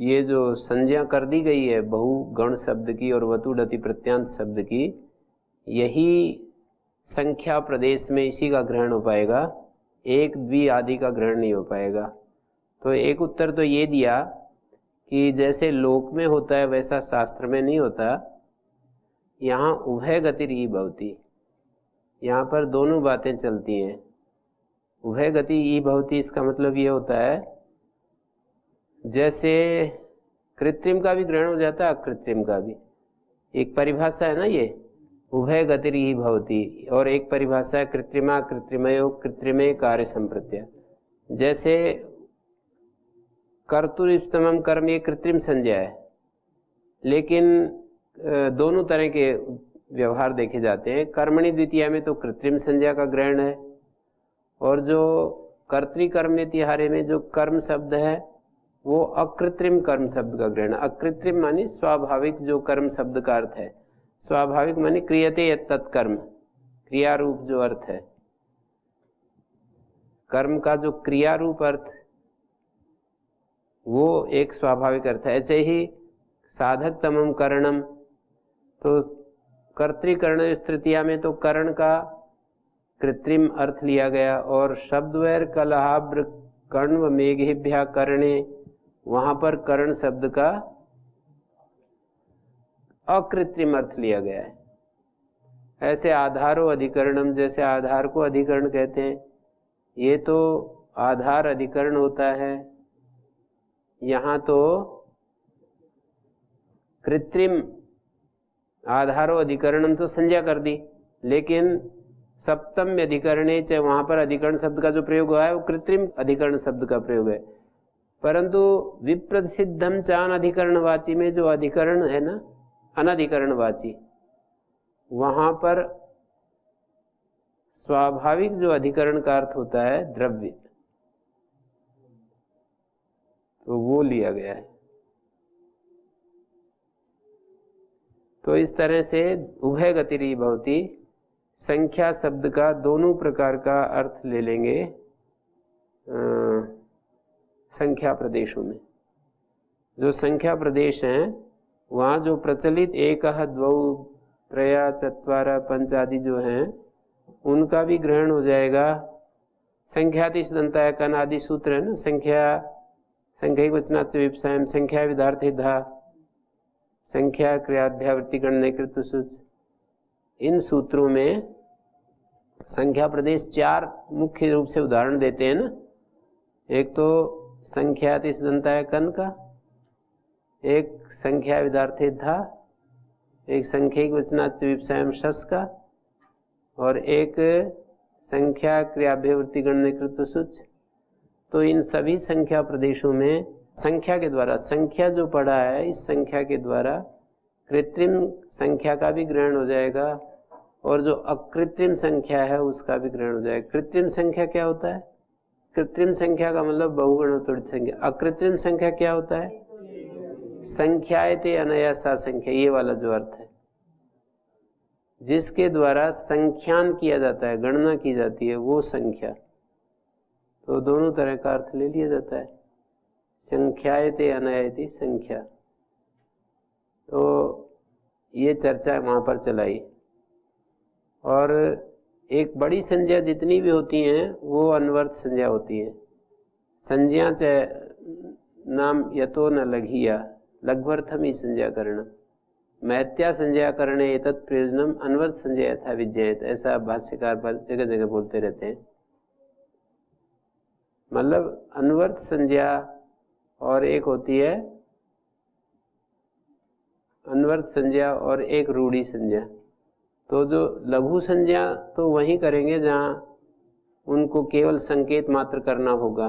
ये जो संज्ञा कर दी गई है बहुगण शब्द की और वतुडति प्रत्यांत शब्द की, यही संख्या प्रदेश में इसी का ग्रहण हो पाएगा, 1, 2 आदि का ग्रहण नहीं हो पाएगा। तो एक उत्तर तो ये दिया कि जैसे लोक में होता है वैसा शास्त्र में नहीं होता, यहाँ उभय गति ही भवती, यहाँ पर दोनों बातें चलती हैं। उभय गति ही भवती, इसका मतलब ये होता है जैसे कृत्रिम का भी ग्रहण हो जाता है अकृत्रिम का भी, एक परिभाषा है ना ये, उभय गतिर्हि भवति, और एक परिभाषा है कृत्रिमा कृत्रिमयो कृत्रिमे कार्य संप्रत्य। जैसे कर्तुरिष्टतमम कर्म ये कृत्रिम संज्ञा है, लेकिन दोनों तरह के व्यवहार देखे जाते हैं। कर्मणि द्वितीया में तो कृत्रिम संज्ञा का ग्रहण है, और जो कर्तृकर्म तिहारे में जो कर्म शब्द है वो अकृत्रिम कर्म शब्द का ग्रहण। अकृत्रिम मानी स्वाभाविक जो कर्म शब्द का अर्थ है, स्वाभाविक मानी क्रियते यत् तत्कर्म, क्रिया रूप जो अर्थ है, कर्म का जो क्रिया रूप अर्थ वो एक स्वाभाविक अर्थ है। ऐसे ही साधक तमम करणम, तो कर्तृकर्ण तृतीया में तो कर्ण का कृत्रिम अर्थ लिया गया, और शब्दवैर कलहाब्र कर्ण व मेघेभ्या कर्णे, वहां पर कर्ण शब्द का अकृत्रिम अर्थ लिया गया है। ऐसे आधारो अधिकरणम, जैसे आधार को अधिकरण कहते हैं, ये तो आधार अधिकरण होता है, यहाँ तो कृत्रिम आधारो अधिकरणम तो संज्ञा कर दी, लेकिन सप्तम अधिकरणे चाहे वहां पर अधिकरण शब्द का जो प्रयोग हुआ है वो कृत्रिम अधिकरण शब्द का प्रयोग है। परंतु विप्रसिद्धम चान अधिकरणवाची में जो अधिकरण है ना, अनधिकरणवाची, वहां पर स्वाभाविक जो अधिकरण का अर्थ होता है द्रव्य, तो वो लिया गया है। तो इस तरह से उभय गतिरी भवती, संख्या शब्द का दोनों प्रकार का अर्थ ले लेंगे संख्या प्रदेशों में। जो संख्या प्रदेश हैं वहाँ जो प्रचलित एक द्वौ त्रया चत्वारा पंच आदि जो हैं उनका भी ग्रहण हो जाएगा। संख्यातिश दंताय कन आदि सूत्र है ना, संख्या वचनाच विपसायम, संख्या विदार्थेधा, संख्या क्रियाभ्यावृत्ति गणने कृत सूच, इन सूत्रों में संख्या प्रदेश चार मुख्य रूप से उदाहरण देते हैं ना। एक तो संख्यातिश दंताय कन का, एक संख्या विदार्थे धा, एक संख्या वचनाच विपसायम शस का, और एक संख्या क्रियाभ्यावृत्ति गणने कृत सूच। तो इन सभी संख्या प्रदेशों में संख्या के द्वारा, संख्या जो पढ़ा है इस संख्या के द्वारा कृत्रिम संख्या का भी ग्रहण हो जाएगा, और जो अकृत्रिम संख्या है उसका भी ग्रहण हो जाएगा। कृत्रिम संख्या क्या होता है? कृत्रिम संख्या का मतलब बहुगुणोत्तरित संख्या। अकृत्रिम संख्या क्या होता है? संख्याएते अनया सा संख्या, ये वाला जो अर्थ है, जिसके द्वारा संख्यान किया जाता है, गणना की जाती है, वो संख्या। तो दोनों तरह का अर्थ ले लिया जाता है। संख्याएते अनयाति संख्या, तो ये चर्चा वहाँ पर चलाई। और एक बड़ी संज्ञा जितनी भी होती हैं वो अनवर्त संज्ञा होती है। संज्ञा चाहे नाम यतो न लघिया लघ्वर्थम ही संज्ञा करण, मैत्या संज्ञा करणे एतत् प्रयोजनम अनवर्त संज्ञा यथा विज्ञायत, ऐसा भाष्यकार पर जगह जगह बोलते रहते हैं। मतलब अनवर्त संज्ञा और एक होती है अनवर्त संज्ञा और एक रूढ़ी संज्ञा। तो जो लघु संज्ञा तो वहीं करेंगे जहाँ उनको केवल संकेत मात्र करना होगा।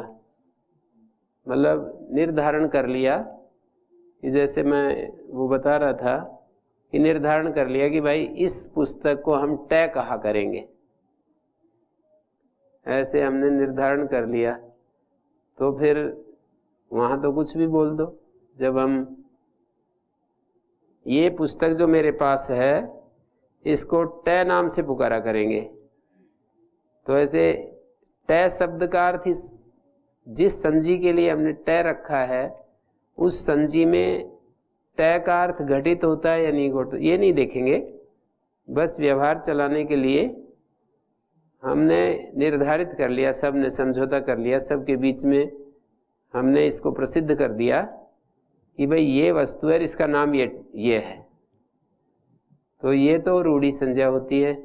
मतलब निर्धारण कर लिया कि जैसे मैं वो बता रहा था कि निर्धारण कर लिया कि भाई इस पुस्तक को हम टय कहा करेंगे, ऐसे हमने निर्धारण कर लिया, तो फिर वहाँ तो कुछ भी बोल दो। जब हम ये पुस्तक जो मेरे पास है इसको टय नाम से पुकारा करेंगे, तो ऐसे टय शब्द का अर्थ जिस संजी के लिए हमने टय रखा है उस संजी में टय का अर्थ घटित होता है या नहीं घटित, ये नहीं देखेंगे। बस व्यवहार चलाने के लिए हमने निर्धारित कर लिया, सब ने समझौता कर लिया, सबके बीच में हमने इसको प्रसिद्ध कर दिया कि भाई ये वस्तु है, इसका नाम ये है। तो ये तो रूढ़ी संज्ञा होती है।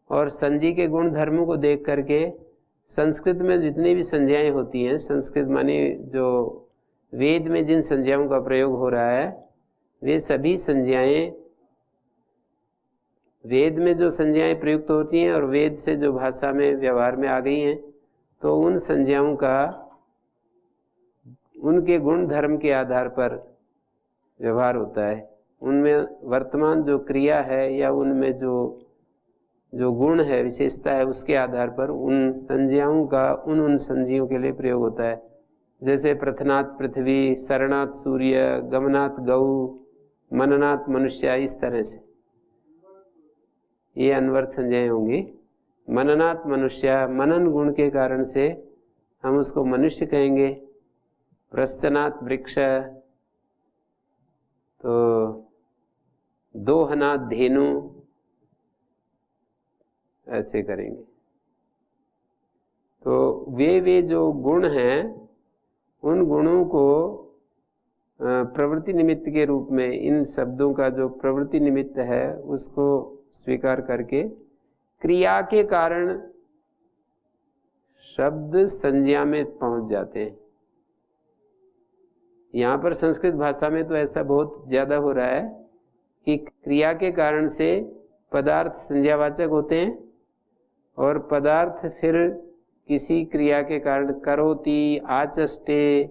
और संजी के गुण धर्मों को देख करके संस्कृत में जितनी भी संज्ञाएं होती हैं, संस्कृत माने जो वेद में जिन संज्ञाओं का प्रयोग हो रहा है, वे सभी संज्ञाएं वेद में जो संज्ञाएं प्रयुक्त होती हैं और वेद से जो भाषा में व्यवहार में आ गई हैं, तो उन संज्ञाओं का उनके गुण धर्म के आधार पर व्यवहार होता है। उनमें वर्तमान जो क्रिया है या उनमें जो गुण है, विशेषता है, उसके आधार पर उन संज्ञाओं का उन संज्ञाओं के लिए प्रयोग होता है। जैसे प्रथनात् पृथ्वी, शरणात् सूर्य, गमनात् गौ, मननात् मनुष्य, इस तरह से ये अनवर्त संज्ञाएं होंगी। मननात् मनुष्य, मनन गुण के कारण से हम उसको मनुष्य कहेंगे। प्रश्चनात् वृक्ष, तो दोहनात् धेनु, ऐसे करेंगे। तो वे जो गुण हैं, उन गुणों को प्रवृत्ति निमित्त के रूप में, इन शब्दों का जो प्रवृत्ति निमित्त है उसको स्वीकार करके क्रिया के कारण शब्द संज्ञा में पहुंच जाते हैं। यहाँ पर संस्कृत भाषा में तो ऐसा बहुत ज्यादा हो रहा है कि क्रिया के कारण से पदार्थ संज्ञावाचक होते हैं और पदार्थ फिर किसी क्रिया के कारण करोति, आचष्टे,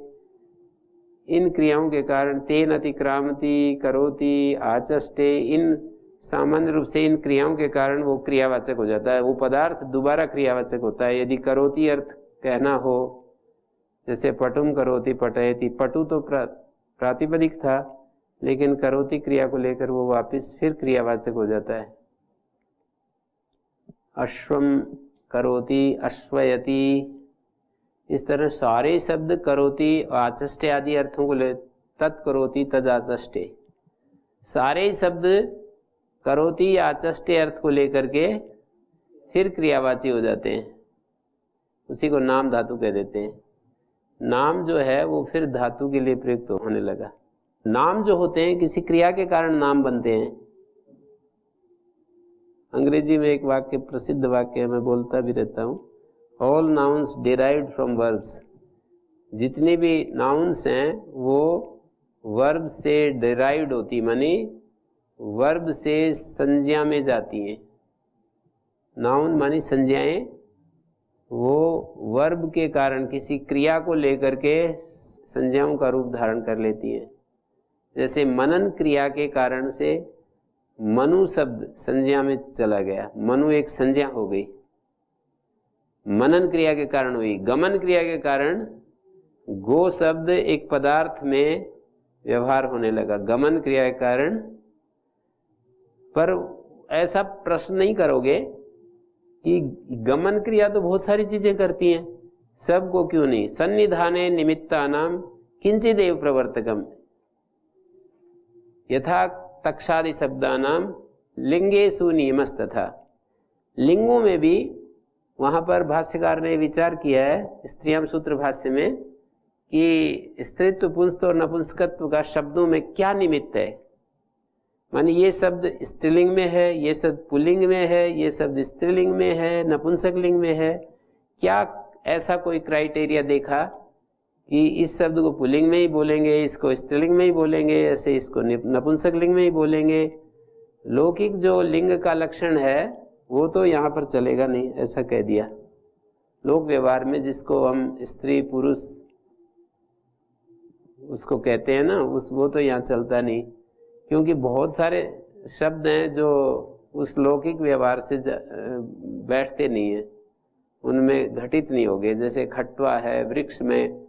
इन क्रियाओं के कारण तेन अतिक्रामति, करोति, आचष्टे, इन सामान्य रूप से इन क्रियाओं के कारण वो क्रियावाचक हो जाता है। वो पदार्थ दोबारा क्रियावाचक होता है। यदि करोति अर्थ कहना हो, जैसे पटुम करोति पठयति, पटु तो प्रातिपदिक था, लेकिन करोति क्रिया को लेकर वो वापस फिर क्रियावाचक हो जाता है। अश्वम करोति, अश्वयति, इस तरह सारे शब्द करोति, आचष्टे आदि अर्थों को ले, तत्करोति तद आचष्टे, सारे शब्द करोति आचष्टे अर्थ को लेकर के फिर क्रियावाची हो जाते हैं। उसी को नाम धातु कह देते हैं। नाम जो है वो फिर धातु के लिए प्रयुक्त होने लगा। नाम जो होते हैं किसी क्रिया के कारण नाम बनते हैं। अंग्रेजी में एक वाक्य, प्रसिद्ध वाक्य मैं बोलता भी रहता हूँ, all nouns derived from verbs. जितने भी नाउन्स हैं वो वर्ब से डिराइव्ड होती, मानी वर्ब से संज्ञा में जाती हैं। नाउन मानी संज्ञाएं, वो वर्ब के कारण किसी क्रिया को लेकर के संज्ञाओं का रूप धारण कर लेती हैं। जैसे मनन क्रिया के कारण से मनु शब्द संज्ञा में चला गया, मनु एक संज्ञा हो गई, मनन क्रिया के कारण हुई। गमन क्रिया के कारण गो शब्द एक पदार्थ में व्यवहार होने लगा, गमन क्रिया के कारण। पर ऐसा प्रश्न नहीं करोगे कि गमन क्रिया तो बहुत सारी चीजें करती हैं, सबको क्यों नहीं। सन्निधाने निमित्तानाम किंचिदेव प्रवर्तकम यथा तक्षादि शब्दानाम लिंगेषु नियमस्तथा। लिंगों में भी वहां पर भाष्यकार ने विचार किया है स्त्रियाम सूत्र भाष्य में कि स्त्रीत्व, पुंसत्व और नपुंसकत्व का शब्दों में क्या निमित्त है। माने ये शब्द स्त्रीलिंग में है, ये शब्द पुल्लिंग में है, ये शब्द स्त्रीलिंग में है, नपुंसक लिंग में है। क्या ऐसा कोई क्राइटेरिया देखा कि इस शब्द को पुल्लिंग में ही बोलेंगे, इसको स्त्रीलिंग में ही बोलेंगे, ऐसे इसको नपुंसक लिंग में ही बोलेंगे। लौकिक जो लिंग का लक्षण है वो तो यहाँ पर चलेगा नहीं, ऐसा कह दिया। लोक व्यवहार में जिसको हम स्त्री पुरुष उसको कहते हैं ना, वो तो यहाँ चलता नहीं, क्योंकि बहुत सारे शब्द हैं जो उस लौकिक व्यवहार से बैठते नहीं है, उनमें घटित नहीं होंगे। जैसे खट्वा है, वृक्ष में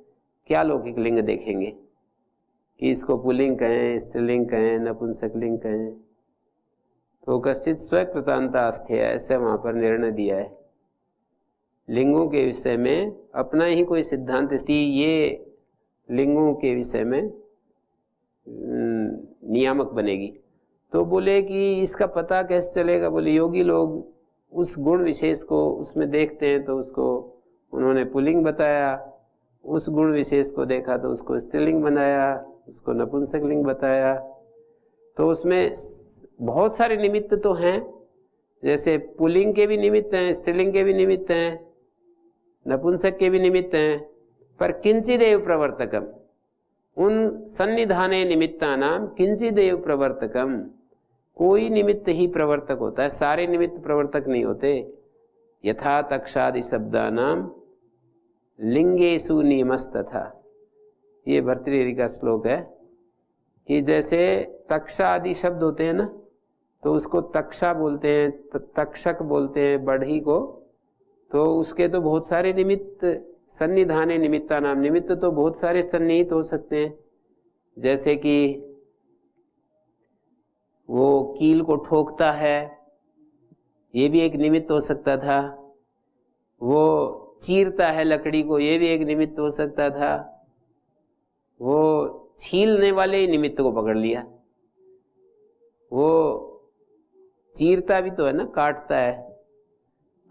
क्या लौकिक लिंग देखेंगे कि इसको पुल्लिंग कहें, स्त्रीलिंग कहें, नपुंसक लिंग कहें। तो कश्चित स्वकृतांता अस्थे, ऐसे वहाँ पर निर्णय दिया है। लिंगों के विषय में अपना ही कोई सिद्धांत स्थिति, ये लिंगों के विषय में नियामक बनेगी। तो बोले कि इसका पता कैसे चलेगा। बोले योगी लोग उस गुण विशेष को उसमें देखते हैं तो उसको उन्होंने पुल्लिंग बताया, उस गुण विशेष को देखा तो उसको स्त्रीलिंग बनाया, उसको नपुंसक लिंग बताया। तो उसमें बहुत सारे निमित्त तो हैं, जैसे पुल्लिंग के भी निमित्त हैं, स्त्रीलिंग के भी निमित्त हैं, नपुंसक के भी निमित्त हैं। पर किंचिदेव प्रवर्तकम, उन सन्निधाने निमित्तानाम किंचिदेव प्रवर्तकम, कोई निमित्त ही प्रवर्तक होता है, सारे निमित्त प्रवर्तक नहीं होते। यथा तक्षादि शब्दानाम लिंगेषु नियमस्तथा, ये भर्तृहरि का श्लोक है कि जैसे तक्षा आदि शब्द होते हैं ना, तो उसको तक्षा बोलते हैं, तक्षक बोलते हैं बढ़ी को, तो उसके तो बहुत सारे निमित्त, सन्निधाने निमित्ता नाम, निमित्त तो बहुत सारे सन्निहित हो सकते हैं। जैसे कि वो कील को ठोकता है, ये भी एक निमित्त हो सकता था। वो चीरता है लकड़ी को, ये भी एक निमित्त हो सकता था। वो छीलने वाले ही निमित्त को पकड़ लिया। वो चीरता भी तो है ना, काटता है,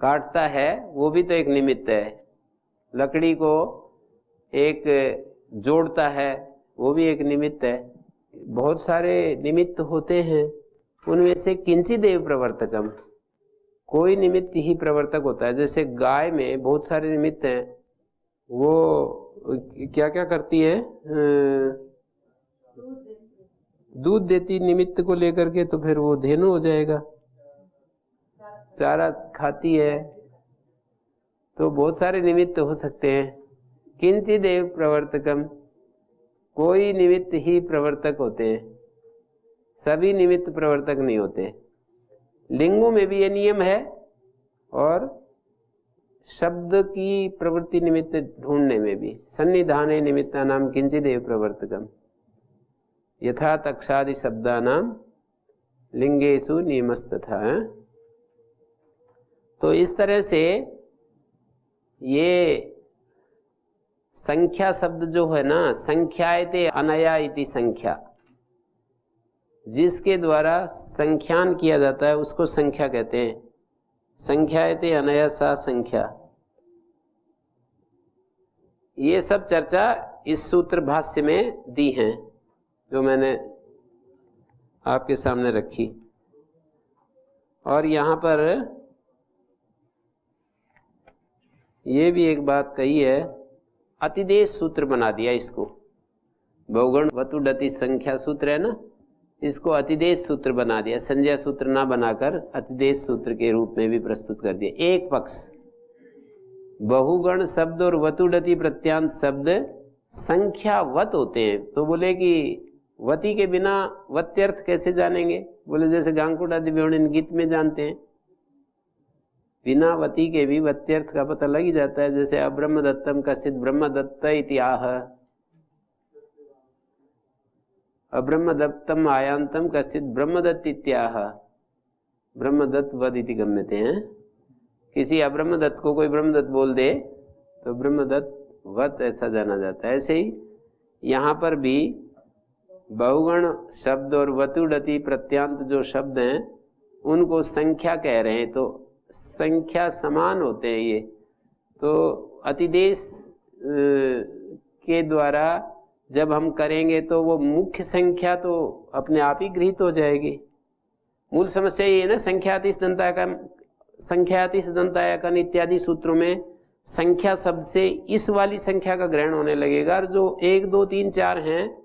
काटता है, वो भी तो एक निमित्त है। लकड़ी को एक जोड़ता है, वो भी एक निमित्त है। बहुत सारे निमित्त होते हैं, उनमें से किंचिदेव प्रवर्तकम, कोई निमित्त ही प्रवर्तक होता है। जैसे गाय में बहुत सारे निमित्त हैं, वो क्या क्या करती है, दूध देती निमित्त को लेकर के, तो फिर वो धेनु हो जाएगा। चारा खाती है, तो बहुत सारे निमित्त हो सकते हैं। किंचिदेव प्रवर्तकम, कोई निमित्त ही प्रवर्तक होते हैं, सभी निमित्त प्रवर्तक नहीं होते। लिंगों में भी ये नियम है, और शब्द की प्रवृत्ति निमित्त ढूंढने में भी। सन्निधाने निमित्ता नाम किंचिदेव प्रवर्तकम यथा तक्षादि शब्दानाम लिंगेषु नियमस्तथा। तो इस तरह से ये संख्या शब्द जो है ना, संख्यायते अनया इति संख्या, जिसके द्वारा संख्यान किया जाता है उसको संख्या कहते हैं। संख्यायते अनया सा संख्या, ये सब चर्चा इस सूत्र भाष्य में दी है, जो मैंने आपके सामने रखी। और यहाँ पर ये भी एक बात कही है, अतिदेश सूत्र बना दिया इसको। बहुगुण वतुडति संख्या सूत्र है ना, इसको अतिदेश सूत्र बना दिया, संज्ञा सूत्र ना बनाकर अतिदेश सूत्र के रूप में भी प्रस्तुत कर दिया। एक पक्ष बहुगण शब्द और वतुडति प्रत्यांत शब्द संख्यावत होते हैं, तो बोले कि वती के बिना वत्यर्थ कैसे जानेंगे? बोले जैसे गांगकुट आदि विवरण गीत में जानते हैं, बिना वती के भी वत्यर्थ का पता लग ही जाता है। जैसे अब्रह्म दत्तम कश्चित् ब्रह्म दत्त इति आह, अब्रह्म दत्तम आयांतम कश्चित् ब्रह्मदत्त इत्याह, ब्रह्मदत्त वद इति गम्यते हैं। किसी अब्रह्मदत्त को कोई ब्रह्मदत्त बोल दे तो ब्रह्मदत्त वत ऐसा जाना जाता है। ऐसे ही यहाँ पर भी बहुगण शब्द और वतुडति प्रत्यांत जो शब्द हैं उनको संख्या कह रहे हैं, तो संख्या समान होते हैं ये। तो अतिदेश के द्वारा जब हम करेंगे तो वो मुख्य संख्या तो अपने आप ही गृहीत हो जाएगी। मूल समस्या ये है ना, संख्यातिश दंतायकन इत्यादि सूत्रों में संख्या शब्द से इस वाली संख्या का ग्रहण होने लगेगा, और जो 1 2 3 4 हैं,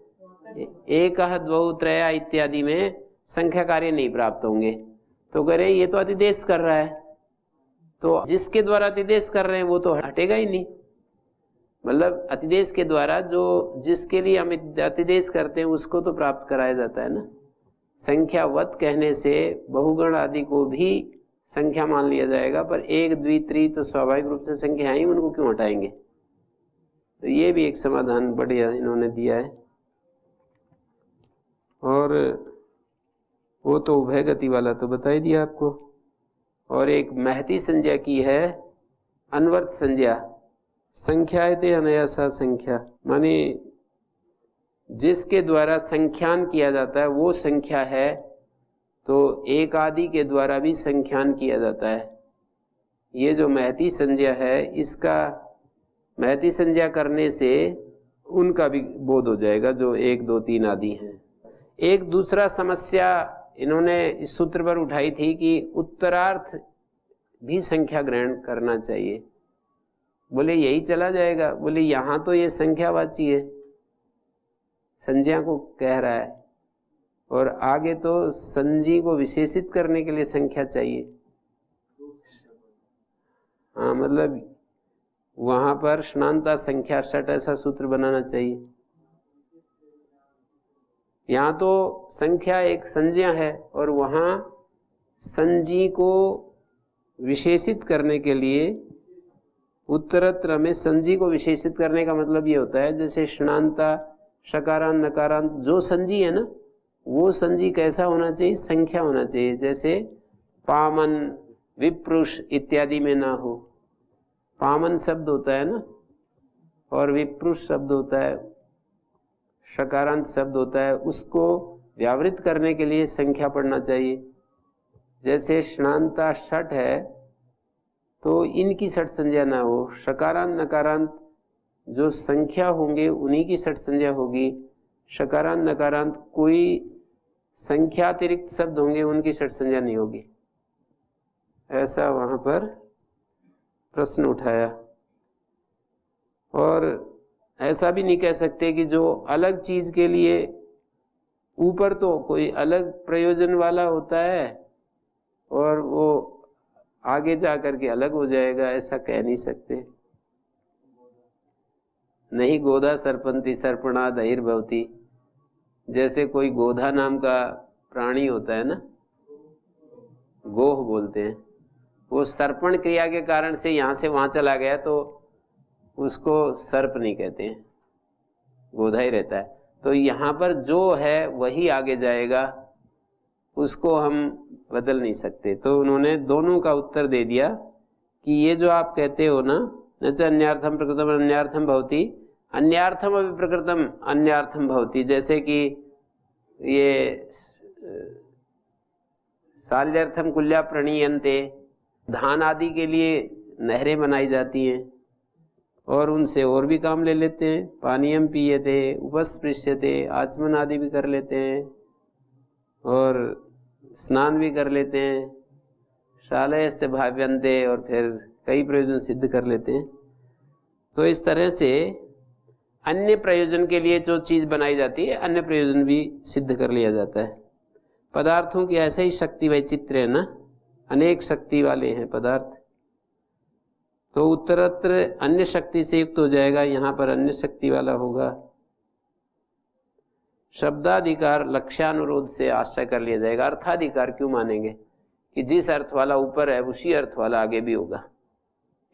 एक द्वौ त्रया इत्यादि में संख्या कार्य नहीं प्राप्त होंगे। तो कह रहे ये तो अतिदेश कर रहा है, तो जिसके द्वारा अतिदेश कर रहे हैं वो तो हटेगा ही नहीं। मतलब अतिदेश के द्वारा जो जिसके लिए हम अतिदेश करते हैं उसको तो प्राप्त कराया जाता है ना। संख्यावत कहने से बहुगण आदि को भी संख्या मान लिया जाएगा, पर 1 2 3 तो स्वाभाविक रूप से संख्या ही, उनको क्यों हटाएंगे? तो ये भी एक समाधान बढ़िया इन्होंने दिया है। और वो तो उभय गति वाला तो बता ही दिया आपको। और एक महती संज्ञा की है अनवर्त संज्ञा, संख्यायते अनया सा संख्या, माने जिसके द्वारा संख्यान किया जाता है वो संख्या है, तो एक आदि के द्वारा भी संख्यान किया जाता है। ये जो महती संज्ञा है, इसका महती संज्ञा करने से उनका भी बोध हो जाएगा जो 1 2 3 आदि हैं। एक दूसरा समस्या इन्होंने इस सूत्र पर उठाई थी कि उत्तरार्थ भी संख्या ग्रहण करना चाहिए। बोले यही चला जाएगा? बोले यहाँ तो ये संख्यावाची है, संज्ञा को कह रहा है, और आगे तो संजी को विशेषित करने के लिए संख्या चाहिए। हाँ, मतलब वहां पर स्नानता संख्या षट ऐसा सूत्र बनाना चाहिए। यहाँ तो संख्या एक संज्ञा है और वहां संजी को विशेषित करने के लिए उत्तरत्र में संजी को विशेषित करने का मतलब ये होता है, जैसे स्नानता शकारांत नकारांत जो संजी है ना, वो संजी कैसा होना चाहिए, संख्या होना चाहिए। जैसे पामन विप्रुष इत्यादि में ना हो। पामन शब्द होता है ना और विप्रुष शब्द होता है, शकारांत शब्द होता है, उसको व्यावृत करने के लिए संख्या पढ़ना चाहिए। जैसे स्नानता षट है तो इनकी षट संज्ञा ना हो, शकारांत नकारांत जो संख्या होंगे उन्हीं की षट संज्ञा होगी, शकारांत नकारांत कोई संख्यातिरिक्त शब्द होंगे उनकी षट संज्ञा नहीं होगी। ऐसा वहां पर प्रश्न उठाया। और ऐसा भी नहीं कह सकते कि जो अलग चीज के लिए ऊपर तो कोई अलग प्रयोजन वाला होता है और वो आगे जा करके अलग हो जाएगा, ऐसा कह नहीं सकते। नहीं गोधा सर्पंती सर्पणा दहिर्भवती, जैसे कोई गोधा नाम का प्राणी होता है ना, गोह बोलते हैं, वो सर्पण क्रिया के कारण से यहाँ से वहां चला गया तो उसको सर्प नहीं कहते हैं, गोधा ही रहता है। तो यहाँ पर जो है वही आगे जाएगा, उसको हम बदल नहीं सकते। तो उन्होंने दोनों का उत्तर दे दिया कि ये जो आप कहते हो ना, न च अन्यार्थम प्रकृतम अन्यार्थम भवति, अन्यार्थम अभी प्रकृतम अन्यार्थम भवति, जैसे कि ये शाल्यर्थम कुल्या प्रणीयन्ते, धान आदि के लिए नहरें बनाई जाती हैं और उनसे और भी काम ले लेते हैं। पानीयम पीयते, उपस्पृश्यते, आचमन आदि भी कर लेते हैं और स्नान भी कर लेते हैं, शालयस्ते भाव्यन्ते, और फिर कई प्रयोजन सिद्ध कर लेते हैं। तो इस तरह से अन्य प्रयोजन के लिए जो चीज बनाई जाती है अन्य प्रयोजन भी सिद्ध कर लिया जाता है। पदार्थों की ऐसे ही शक्ति वैचित्र्य है ना, अनेक शक्ति वाले हैं पदार्थ, तो उत्तरत्र अन्य शक्ति से युक्त हो जाएगा, यहाँ पर अन्य शक्ति वाला होगा। शब्दाधिकार लक्ष्यानुरोध से आश्रय कर लिया जाएगा। अर्थाधिकार क्यों मानेंगे कि जिस अर्थ वाला ऊपर है उसी अर्थ वाला आगे भी होगा।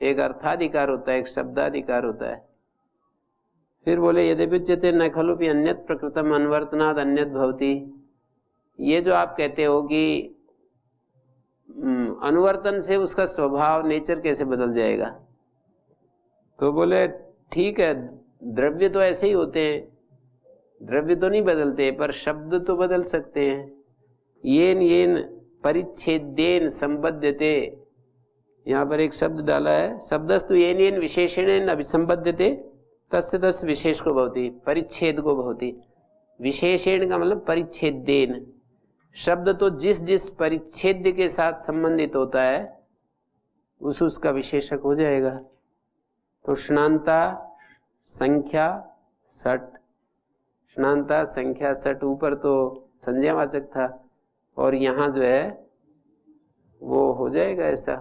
एक अर्थाधिकार होता है, एक शब्दाधिकार होता है। फिर बोले यद्यपिच्यते न खलुपि अन्यत् प्रकृतम अनुवर्तनाद अन्यत् भवति, ये जो आप कहते हो कि अनुवर्तन से उसका स्वभाव नेचर कैसे बदल जाएगा, तो बोले ठीक है, द्रव्य तो ऐसे ही होते हैं, द्रव्य तो नहीं बदलते, पर शब्द तो बदल सकते हैं। येन येन परिच्छेदेन संबध्यते, यहाँ पर एक शब्द डाला है, शब्दस्तु येन येन विशेषणेन अभिसंबध्यते तस्य तस्य विशेष को भवति, परिच्छेद को भवति। विशेषण का मतलब परिच्छेदेन, शब्द तो जिस जिस परिच्छेद के साथ संबंधित होता है उसका विशेषक हो जाएगा। तो स्नानता संख्या सट, स्नानता संख्या सट ऊपर तो संज्ञावाचक था और यहाँ जो है वो हो जाएगा ऐसा,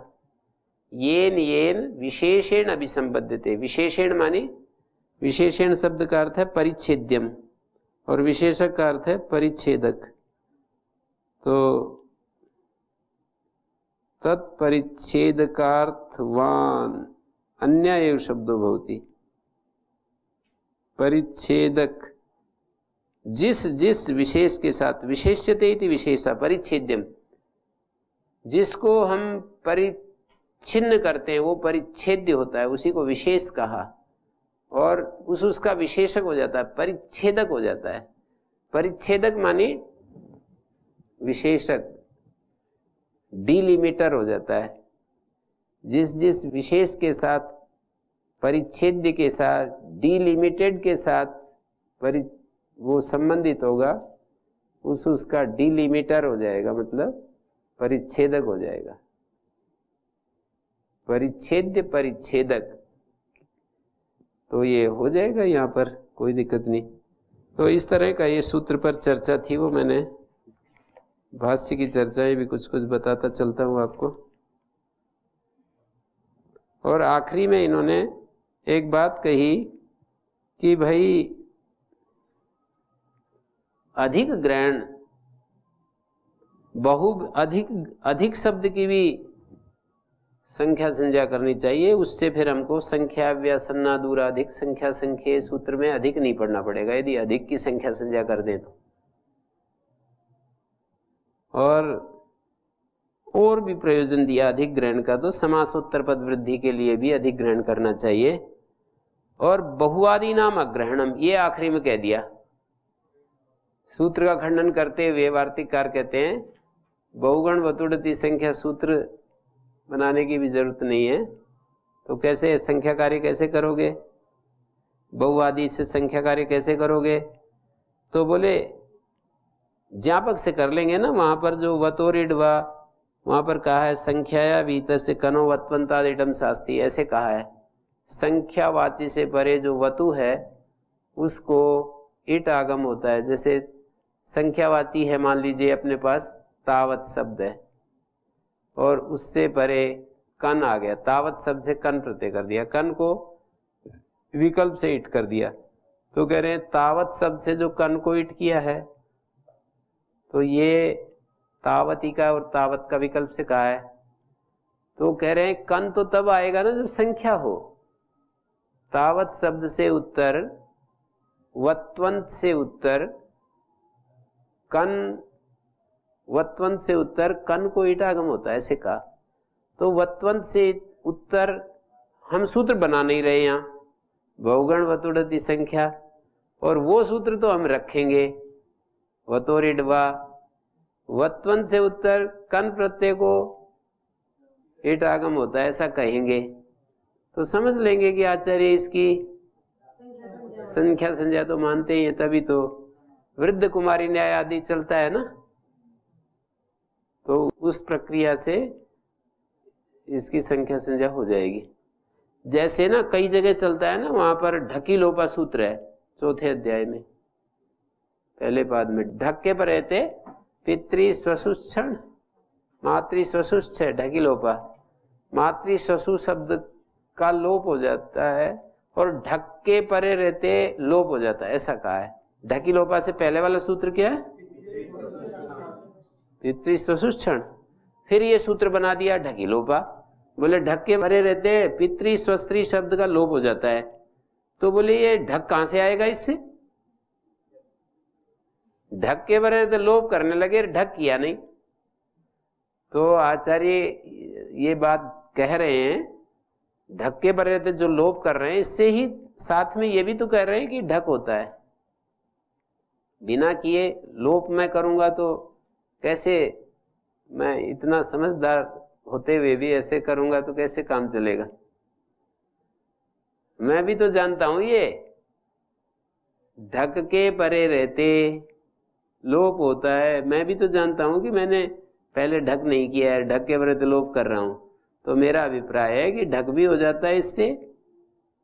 येन येन विशेषण अभिसंबद्धते। विशेषण माने, विशेषण शब्द का अर्थ है परिच्छेद्यम और विशेषक का अर्थ है परिच्छेदक। तो तत्परिच्छेदकार्थवान अन्य एव शब्दों भवति। परिच्छेदक जिस जिस विशेष के साथ, विशेष्यते इति विशेषा परिच्छेद्यम, जिसको हम परिच्छिन्न करते हैं वो परिच्छेद्य होता है, उसी को विशेष कहा और उसका विशेषक हो जाता है, परिच्छेदक हो जाता है। परिच्छेदक माने विशेषक, डिलिमिटर हो जाता है। जिस जिस विशेष के साथ, परिच्छेद्य के साथ, डिलिमिटेड के साथ वो संबंधित होगा उसका डिलिमिटर हो जाएगा, मतलब परिच्छेदक हो जाएगा। परिच्छेद्य परिच्छेदक, तो ये हो जाएगा, यहाँ पर कोई दिक्कत नहीं। तो इस तरह का ये सूत्र पर चर्चा थी, वो मैंने भाष्य की चर्चाएं भी कुछ कुछ बताता चलता हूँ आपको। और आखिरी में इन्होंने एक बात कही कि भाई अधिक ग्रहण, अधिक शब्द की भी संख्या संज्ञा करनी चाहिए, उससे फिर हमको संख्या व्यासन्ना दूराधिक संख्या संख्या सूत्र में अधिक नहीं पढ़ना पड़ेगा यदि अधिक की संख्या संज्ञा कर दें तो। और भी प्रयोजन दिया अधिक ग्रहण का, तो समासोत्तर पद वृद्धि के लिए भी अधिक ग्रहण करना चाहिए। और बहुआदि नाम अग्रहणम, ये आखिरी में कह दिया। सूत्र का खंडन करते हुए वार्तिककार कहते हैं बहुगण वतुड़ती संख्या सूत्र बनाने की भी जरूरत नहीं है, तो कैसे संख्या कार्य कैसे करोगे, बहुआदि से संख्या कार्य कैसे करोगे? तो बोले ज्ञापक से कर लेंगे ना। वहां पर जो वतोरिडवा, वहां पर कहा है संख्याया वीत से कनो वत्वंतादिटम शास्त्री, ऐसे कहा है। संख्यावाची से परे जो वतु है उसको इट आगम होता है। जैसे संख्यावाची है, मान लीजिए अपने पास तावत शब्द है और उससे परे कन आ गया, तावत शब्द से कन प्रत्यय कर दिया, कन को विकल्प से इट कर दिया, तो कह रहे हैं तावत शब्द से जो कन को इट किया है, तो ये तावती का और तावत का विकल्प से कहा है, तो कह रहे हैं कन तो तब आएगा ना जब संख्या हो। तावत शब्द से उत्तर, वत्वंत से उत्तर, कन, वत्वंत से उत्तर कन को ईटागम होता है, ऐसे कहा। तो वत्वंत से उत्तर हम सूत्र बना नहीं रहे यहाँ, बहुगण वतुड़ती संख्या, और वो सूत्र तो हम रखेंगे वतोरिडवा। वत्वंत से उत्तर कन प्रत्यय को ईटागम होता है, ऐसा कहेंगे तो समझ लेंगे कि आचार्य इसकी संख्या संज्ञा तो मानते ही है, तभी तो वृद्ध कुमारी न्याय आदि चलता है ना, तो उस प्रक्रिया से इसकी संख्या संज्ञा हो जाएगी। जैसे ना कई जगह चलता है ना, वहां पर ढकी लोपा सूत्र है चौथे अध्याय में पहले पाद में, ढक्के पर रहते पितृ स्वसुक्षण मातृ स्वसुच्छ, ढकी लोपा, मातृ स्वसु शब्द का लोप हो जाता है और ढक्के परे रहते लोप हो जाता है, ऐसा कहा है। ढकी लोपा से पहले वाला सूत्र क्या है? पितृ स्वसुक्षण, फिर ये सूत्र बना दिया ढकी लोपा। बोले ढक्के परे रहते पितृ स्वस्त्री शब्द का लोप हो जाता है, तो बोले ये ढक कहां से आएगा? इससे ढक्के परे रहते लोप करने लगे, ढक किया नहीं। तो आचार्य ये बात कह रहे हैं ढक्के पर रहते जो लोप कर रहे हैं, इससे ही साथ में ये भी तो कह रहे हैं कि ढक होता है। बिना किए लोप मैं करूंगा तो कैसे, मैं इतना समझदार होते हुए भी ऐसे करूंगा तो कैसे काम चलेगा? मैं भी तो जानता हूं ये ढक के परे रहते लोप होता है, मैं भी तो जानता हूं कि मैंने पहले ढक नहीं किया है, ढक के परे तो लोप कर रहा हूं। तो मेरा अभिप्राय है कि ढक भी हो जाता है इससे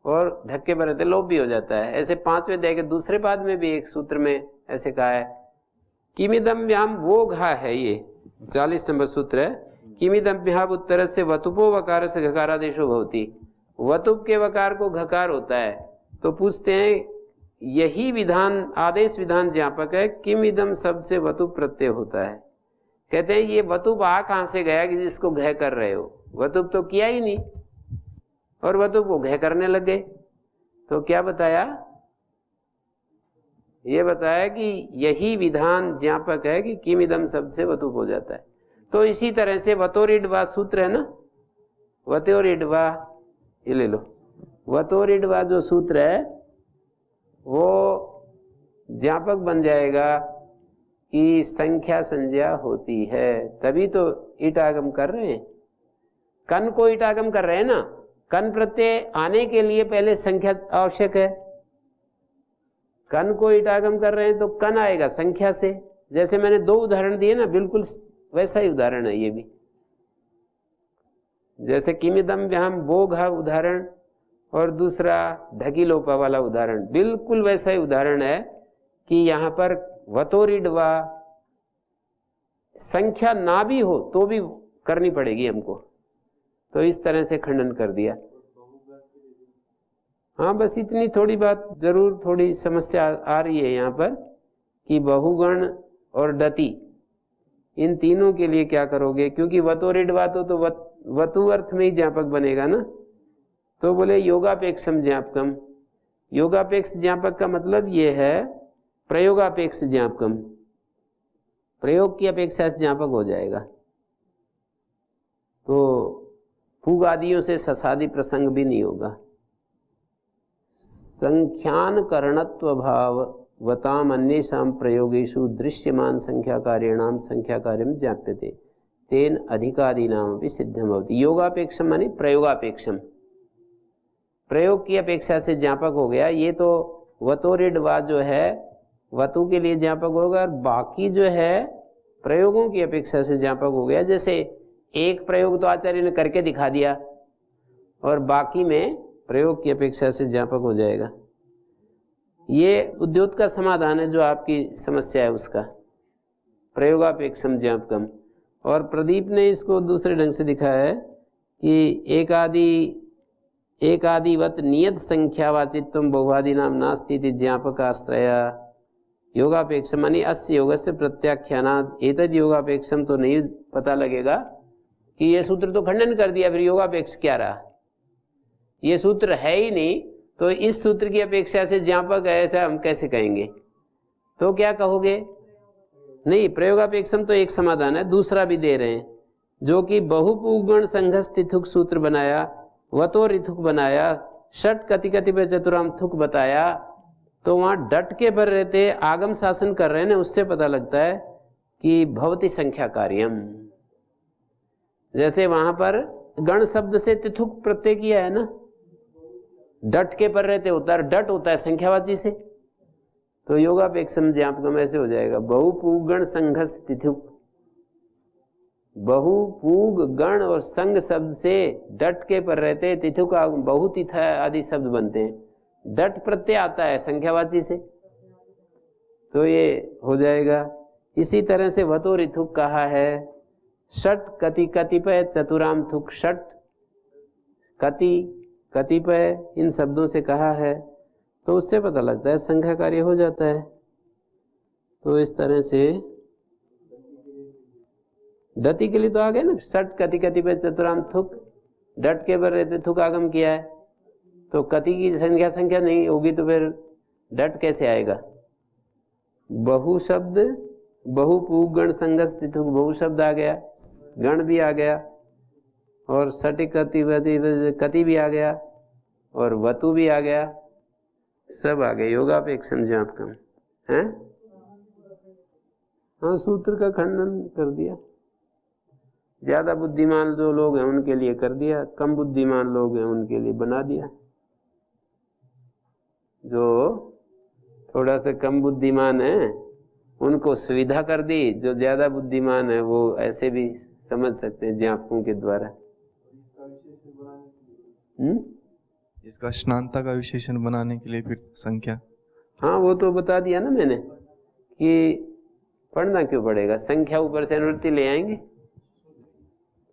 और ढक के परे तो लोप भी हो जाता है। ऐसे 5वें अध्याय के दूसरे पाद में भी एक सूत्र में ऐसे कहा है, किमिदम व्याम, वो घा है, ये 40 नंबर सूत्र है, किमिदम व्याम उत्तर से वतुपो वकार से घकारादेशो भवति, वतुप के वकार को घकार होता है। तो पूछते हैं यही विधान आदेश विधान ज्ञापक है, किमिदम शब्द से वतुप प्रत्यय होता है। कहते हैं ये वतुप आ कहां से गया कि जिसको घय कर रहे हो? वतुप तो किया ही नहीं और वतुप को घय करने लग गए। तो क्या बताया? ये बताया कि यही विधान ज्ञापक है कि किमिदम शब्द से वतुप हो जाता है। तो इसी तरह से वतोरिडवा सूत्र है ना, वतोरिडवा, ये ले लो, वतोरिडवा जो सूत्र है वो ज्ञापक बन जाएगा कि संख्या संज्ञा होती है, तभी तो ईटागम कर रहे हैं, कन को ईटागम कर रहे हैं ना। कन प्रत्यय आने के लिए पहले संख्या आवश्यक है, कन को ईटागम कर रहे हैं तो कन आएगा संख्या से। जैसे मैंने 2 उदाहरण दिए ना, बिल्कुल वैसा ही उदाहरण है ये भी। जैसे किमिदम व्याम वो घा उदाहरण और दूसरा ढकी लोपा वाला उदाहरण, बिल्कुल वैसा ही उदाहरण है कि यहाँ पर वतोरिडवा संख्या ना भी हो तो भी करनी पड़ेगी हमको। तो इस तरह से खंडन कर दिया। हाँ, बस इतनी थोड़ी बात जरूर थोड़ी समस्या आ रही है यहाँ पर कि बहुगण और डति इन तीनों के लिए क्या करोगे, क्योंकि वतो ऋड वातो तो वतु अर्थ में ही ज्ञापक बनेगा ना। तो बोले योगापेक्षम ज्ञापकम। योगापेक्ष ज्ञापक का मतलब ये है प्रयोगापेक्ष ज्ञापकम, प्रयोग की अपेक्षा से ज्ञापक हो जाएगा। तो फूग आदियों से ससादि प्रसंग भी नहीं होगा। संख्यान करणत्व भाव वताम अन्येषां प्रयोगेषु दृश्यमान संख्या कार्यणाम संख्या कार्यम ज्ञाप्यते तेन अधिकादीनाम भी सिद्धम भवति। योगापेक्षम माने प्रयोगापेक्षम, प्रयोग की अपेक्षा से ज्ञापक हो गया। ये तो वतो ऋड वा जो है वतु के लिए ज्ञापक होगा, और बाकी जो है प्रयोगों की अपेक्षा से ज्ञापक हो गया। जैसे एक प्रयोग तो आचार्य ने करके दिखा दिया और बाकी में प्रयोग की अपेक्षा से ज्ञापक हो जाएगा। ये उद्योत का समाधान है जो आपकी समस्या है उसका, प्रयोगापेक्षम ज्ञापकम। और प्रदीप ने इसको दूसरे ढंग से दिखाया है कि एक आदिवत नियत संख्यावाचित्वम बहुआदि नाम नास्ति ज्ञापक आश्रया योगापेक्षम मानी अस्य योग से प्रत्याख्यानात् एतद योगापेक्षम। तो नहीं पता लगेगा कि ये सूत्र तो खंडन कर दिया, फिर योगापेक्ष क्या रहा। ये सूत्र है ही नहीं, तो इस सूत्र की अपेक्षा से ज्ञापक है ऐसा हम कैसे कहेंगे। तो क्या कहोगे, नहीं प्रयोगापेक्षम तो एक समाधान है, दूसरा भी दे रहे हैं जो कि बहुपूगण संघस तिथुक सूत्र बनाया, वतो ऋथुक बनाया, षट कति कतिपय चतुराम थुक बताया। तो वहां डट के पर रहते आगम शासन कर रहे हैं ना, उससे पता लगता है कि भवती संख्या कार्यम। जैसे वहां पर गण शब्द से तिथुक प्रत्यय किया है ना, डट के पर रहते होता है, डट होता है संख्यावाची से। तो योगापेक्षम ज्ञापकम ऐसे हो जाएगा बहुपूगण संघस तिथुक। बहुपूग गण और संघ शब्द से डट के पर रहते तिथुक बहुतिथ आदि शब्द बनते हैं। डट प्रत्यय आता है संख्यावाची से, तो ये हो जाएगा। इसी तरह से वतो ऋथुक कहा है, षट कति कतिपय चतुराम थुक, षट कति कतिपय इन शब्दों से कहा है, तो उससे पता लगता है संख्या कार्य हो जाता है। तो इस तरह से डति के लिए तो आ गए ना, षट कति कतिपय चतुराम थुक, डट के पर रहते थुक आगम किया है, तो कति की संख्या नहीं होगी तो फिर डट कैसे आएगा। बहु शब्द बहुपूग गण संघस तिथुक, बहु शब्द आ गया, गण भी आ गया, और सटिक कति भी आ गया, और वतु भी आ गया, सब आ गए। योगापेक्षम ज्ञापकम है। हाँ, सूत्र का खंडन कर दिया। ज्यादा बुद्धिमान जो लोग हैं उनके लिए कर दिया, कम बुद्धिमान लोग हैं उनके लिए बना दिया। जो थोड़ा सा कम बुद्धिमान है उनको सुविधा कर दी, जो ज्यादा बुद्धिमान है वो ऐसे भी समझ सकते हैं ज्ञापकों के द्वारा। इसका स्नानता का विशेषण बनाने के लिए फिर संख्या, हाँ वो तो बता दिया ना मैंने कि पढ़ना क्यों पड़ेगा, संख्या ऊपर से अनुवृत्ति ले आएंगे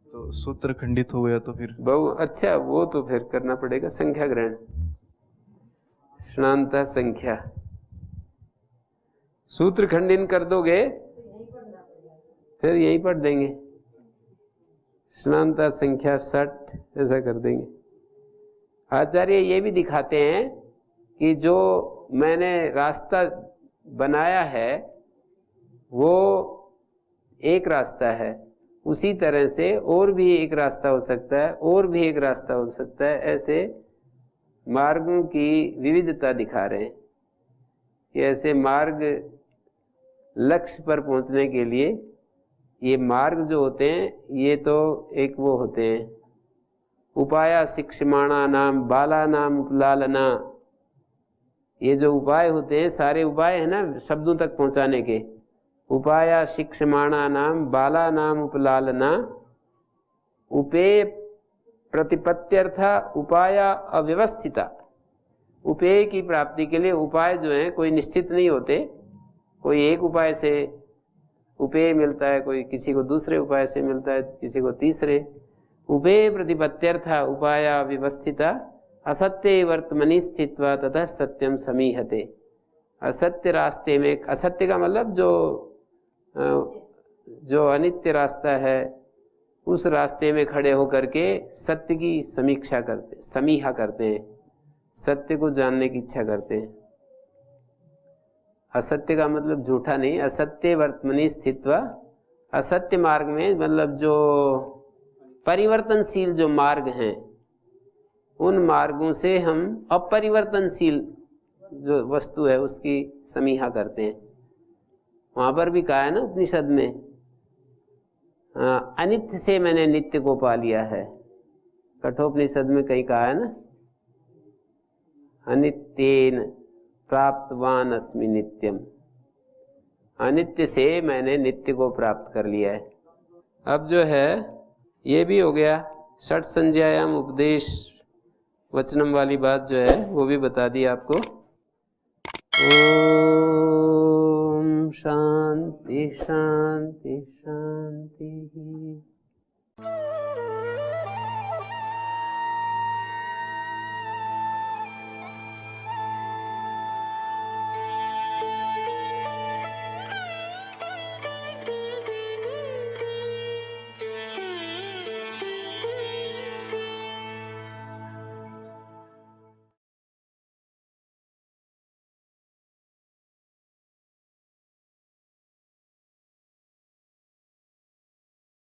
तो सूत्र खंडित हो गया तो फिर बहु अच्छा, वो तो फिर करना पड़ेगा संख्या ग्रहण, स्नानता संख्या। सूत्र खंडन कर दोगे फिर यही पढ़ देंगे, स्नानता संख्या 60 ऐसा कर देंगे। आचार्य ये भी दिखाते हैं कि जो मैंने रास्ता बनाया है वो एक रास्ता है, उसी तरह से और भी एक रास्ता हो सकता है, और भी एक रास्ता हो सकता है। ऐसे मार्गों की विविधता दिखा रहे हैं कि ऐसे मार्ग लक्ष्य पर पहुंचने के लिए ये मार्ग जो होते हैं ये तो एक वो होते हैं उपाया शिक्षमाणा नाम बाला नाम उपलालना। ये जो उपाय होते हैं सारे उपाय है ना शब्दों तक पहुंचाने के, उपाया शिक्षमाणा नाम बाला नाम उपलालना, उपेय प्रतिपत्त्यर्था उपाया अव्यवस्थिता। उपेय की प्राप्ति के लिए उपाय जो है कोई निश्चित नहीं होते, कोई एक उपाय से उपेय मिलता है, कोई किसी को दूसरे उपाय से मिलता है, किसी को तीसरे। उपेय प्रतिपत्त्यर्थ उपाया व्यवस्थिता असत्य वर्तमनि स्थित्वा ततः सत्यम समीहते। असत्य रास्ते में, असत्य का मतलब जो अनित्य रास्ता है उस रास्ते में खड़े होकर के सत्य की समीक्षा करते, समीहा करते हैं, सत्य को जानने की इच्छा करते हैं। असत्य का मतलब झूठा नहीं, असत्य वर्तमनि स्थित्वा, असत्य मार्ग में मतलब जो परिवर्तनशील जो मार्ग हैं उन मार्गों से हम अपरिवर्तनशील जो वस्तु है उसकी समीहा करते हैं। वहां पर भी कहा है ना उपनिषद में, अनित्य से मैंने नित्य को पा लिया है। कठोपनिषद में कहीं कहा है ना, अनित्येन प्राप्तवान अस्मि नित्यम, अनित्य से मैंने नित्य को प्राप्त कर लिया है। अब जो है ये भी हो गया, षट संज्ञायाम उपदेश वचनम वाली बात जो है वो भी बता दी आपको। ओम शांति शांति शांति।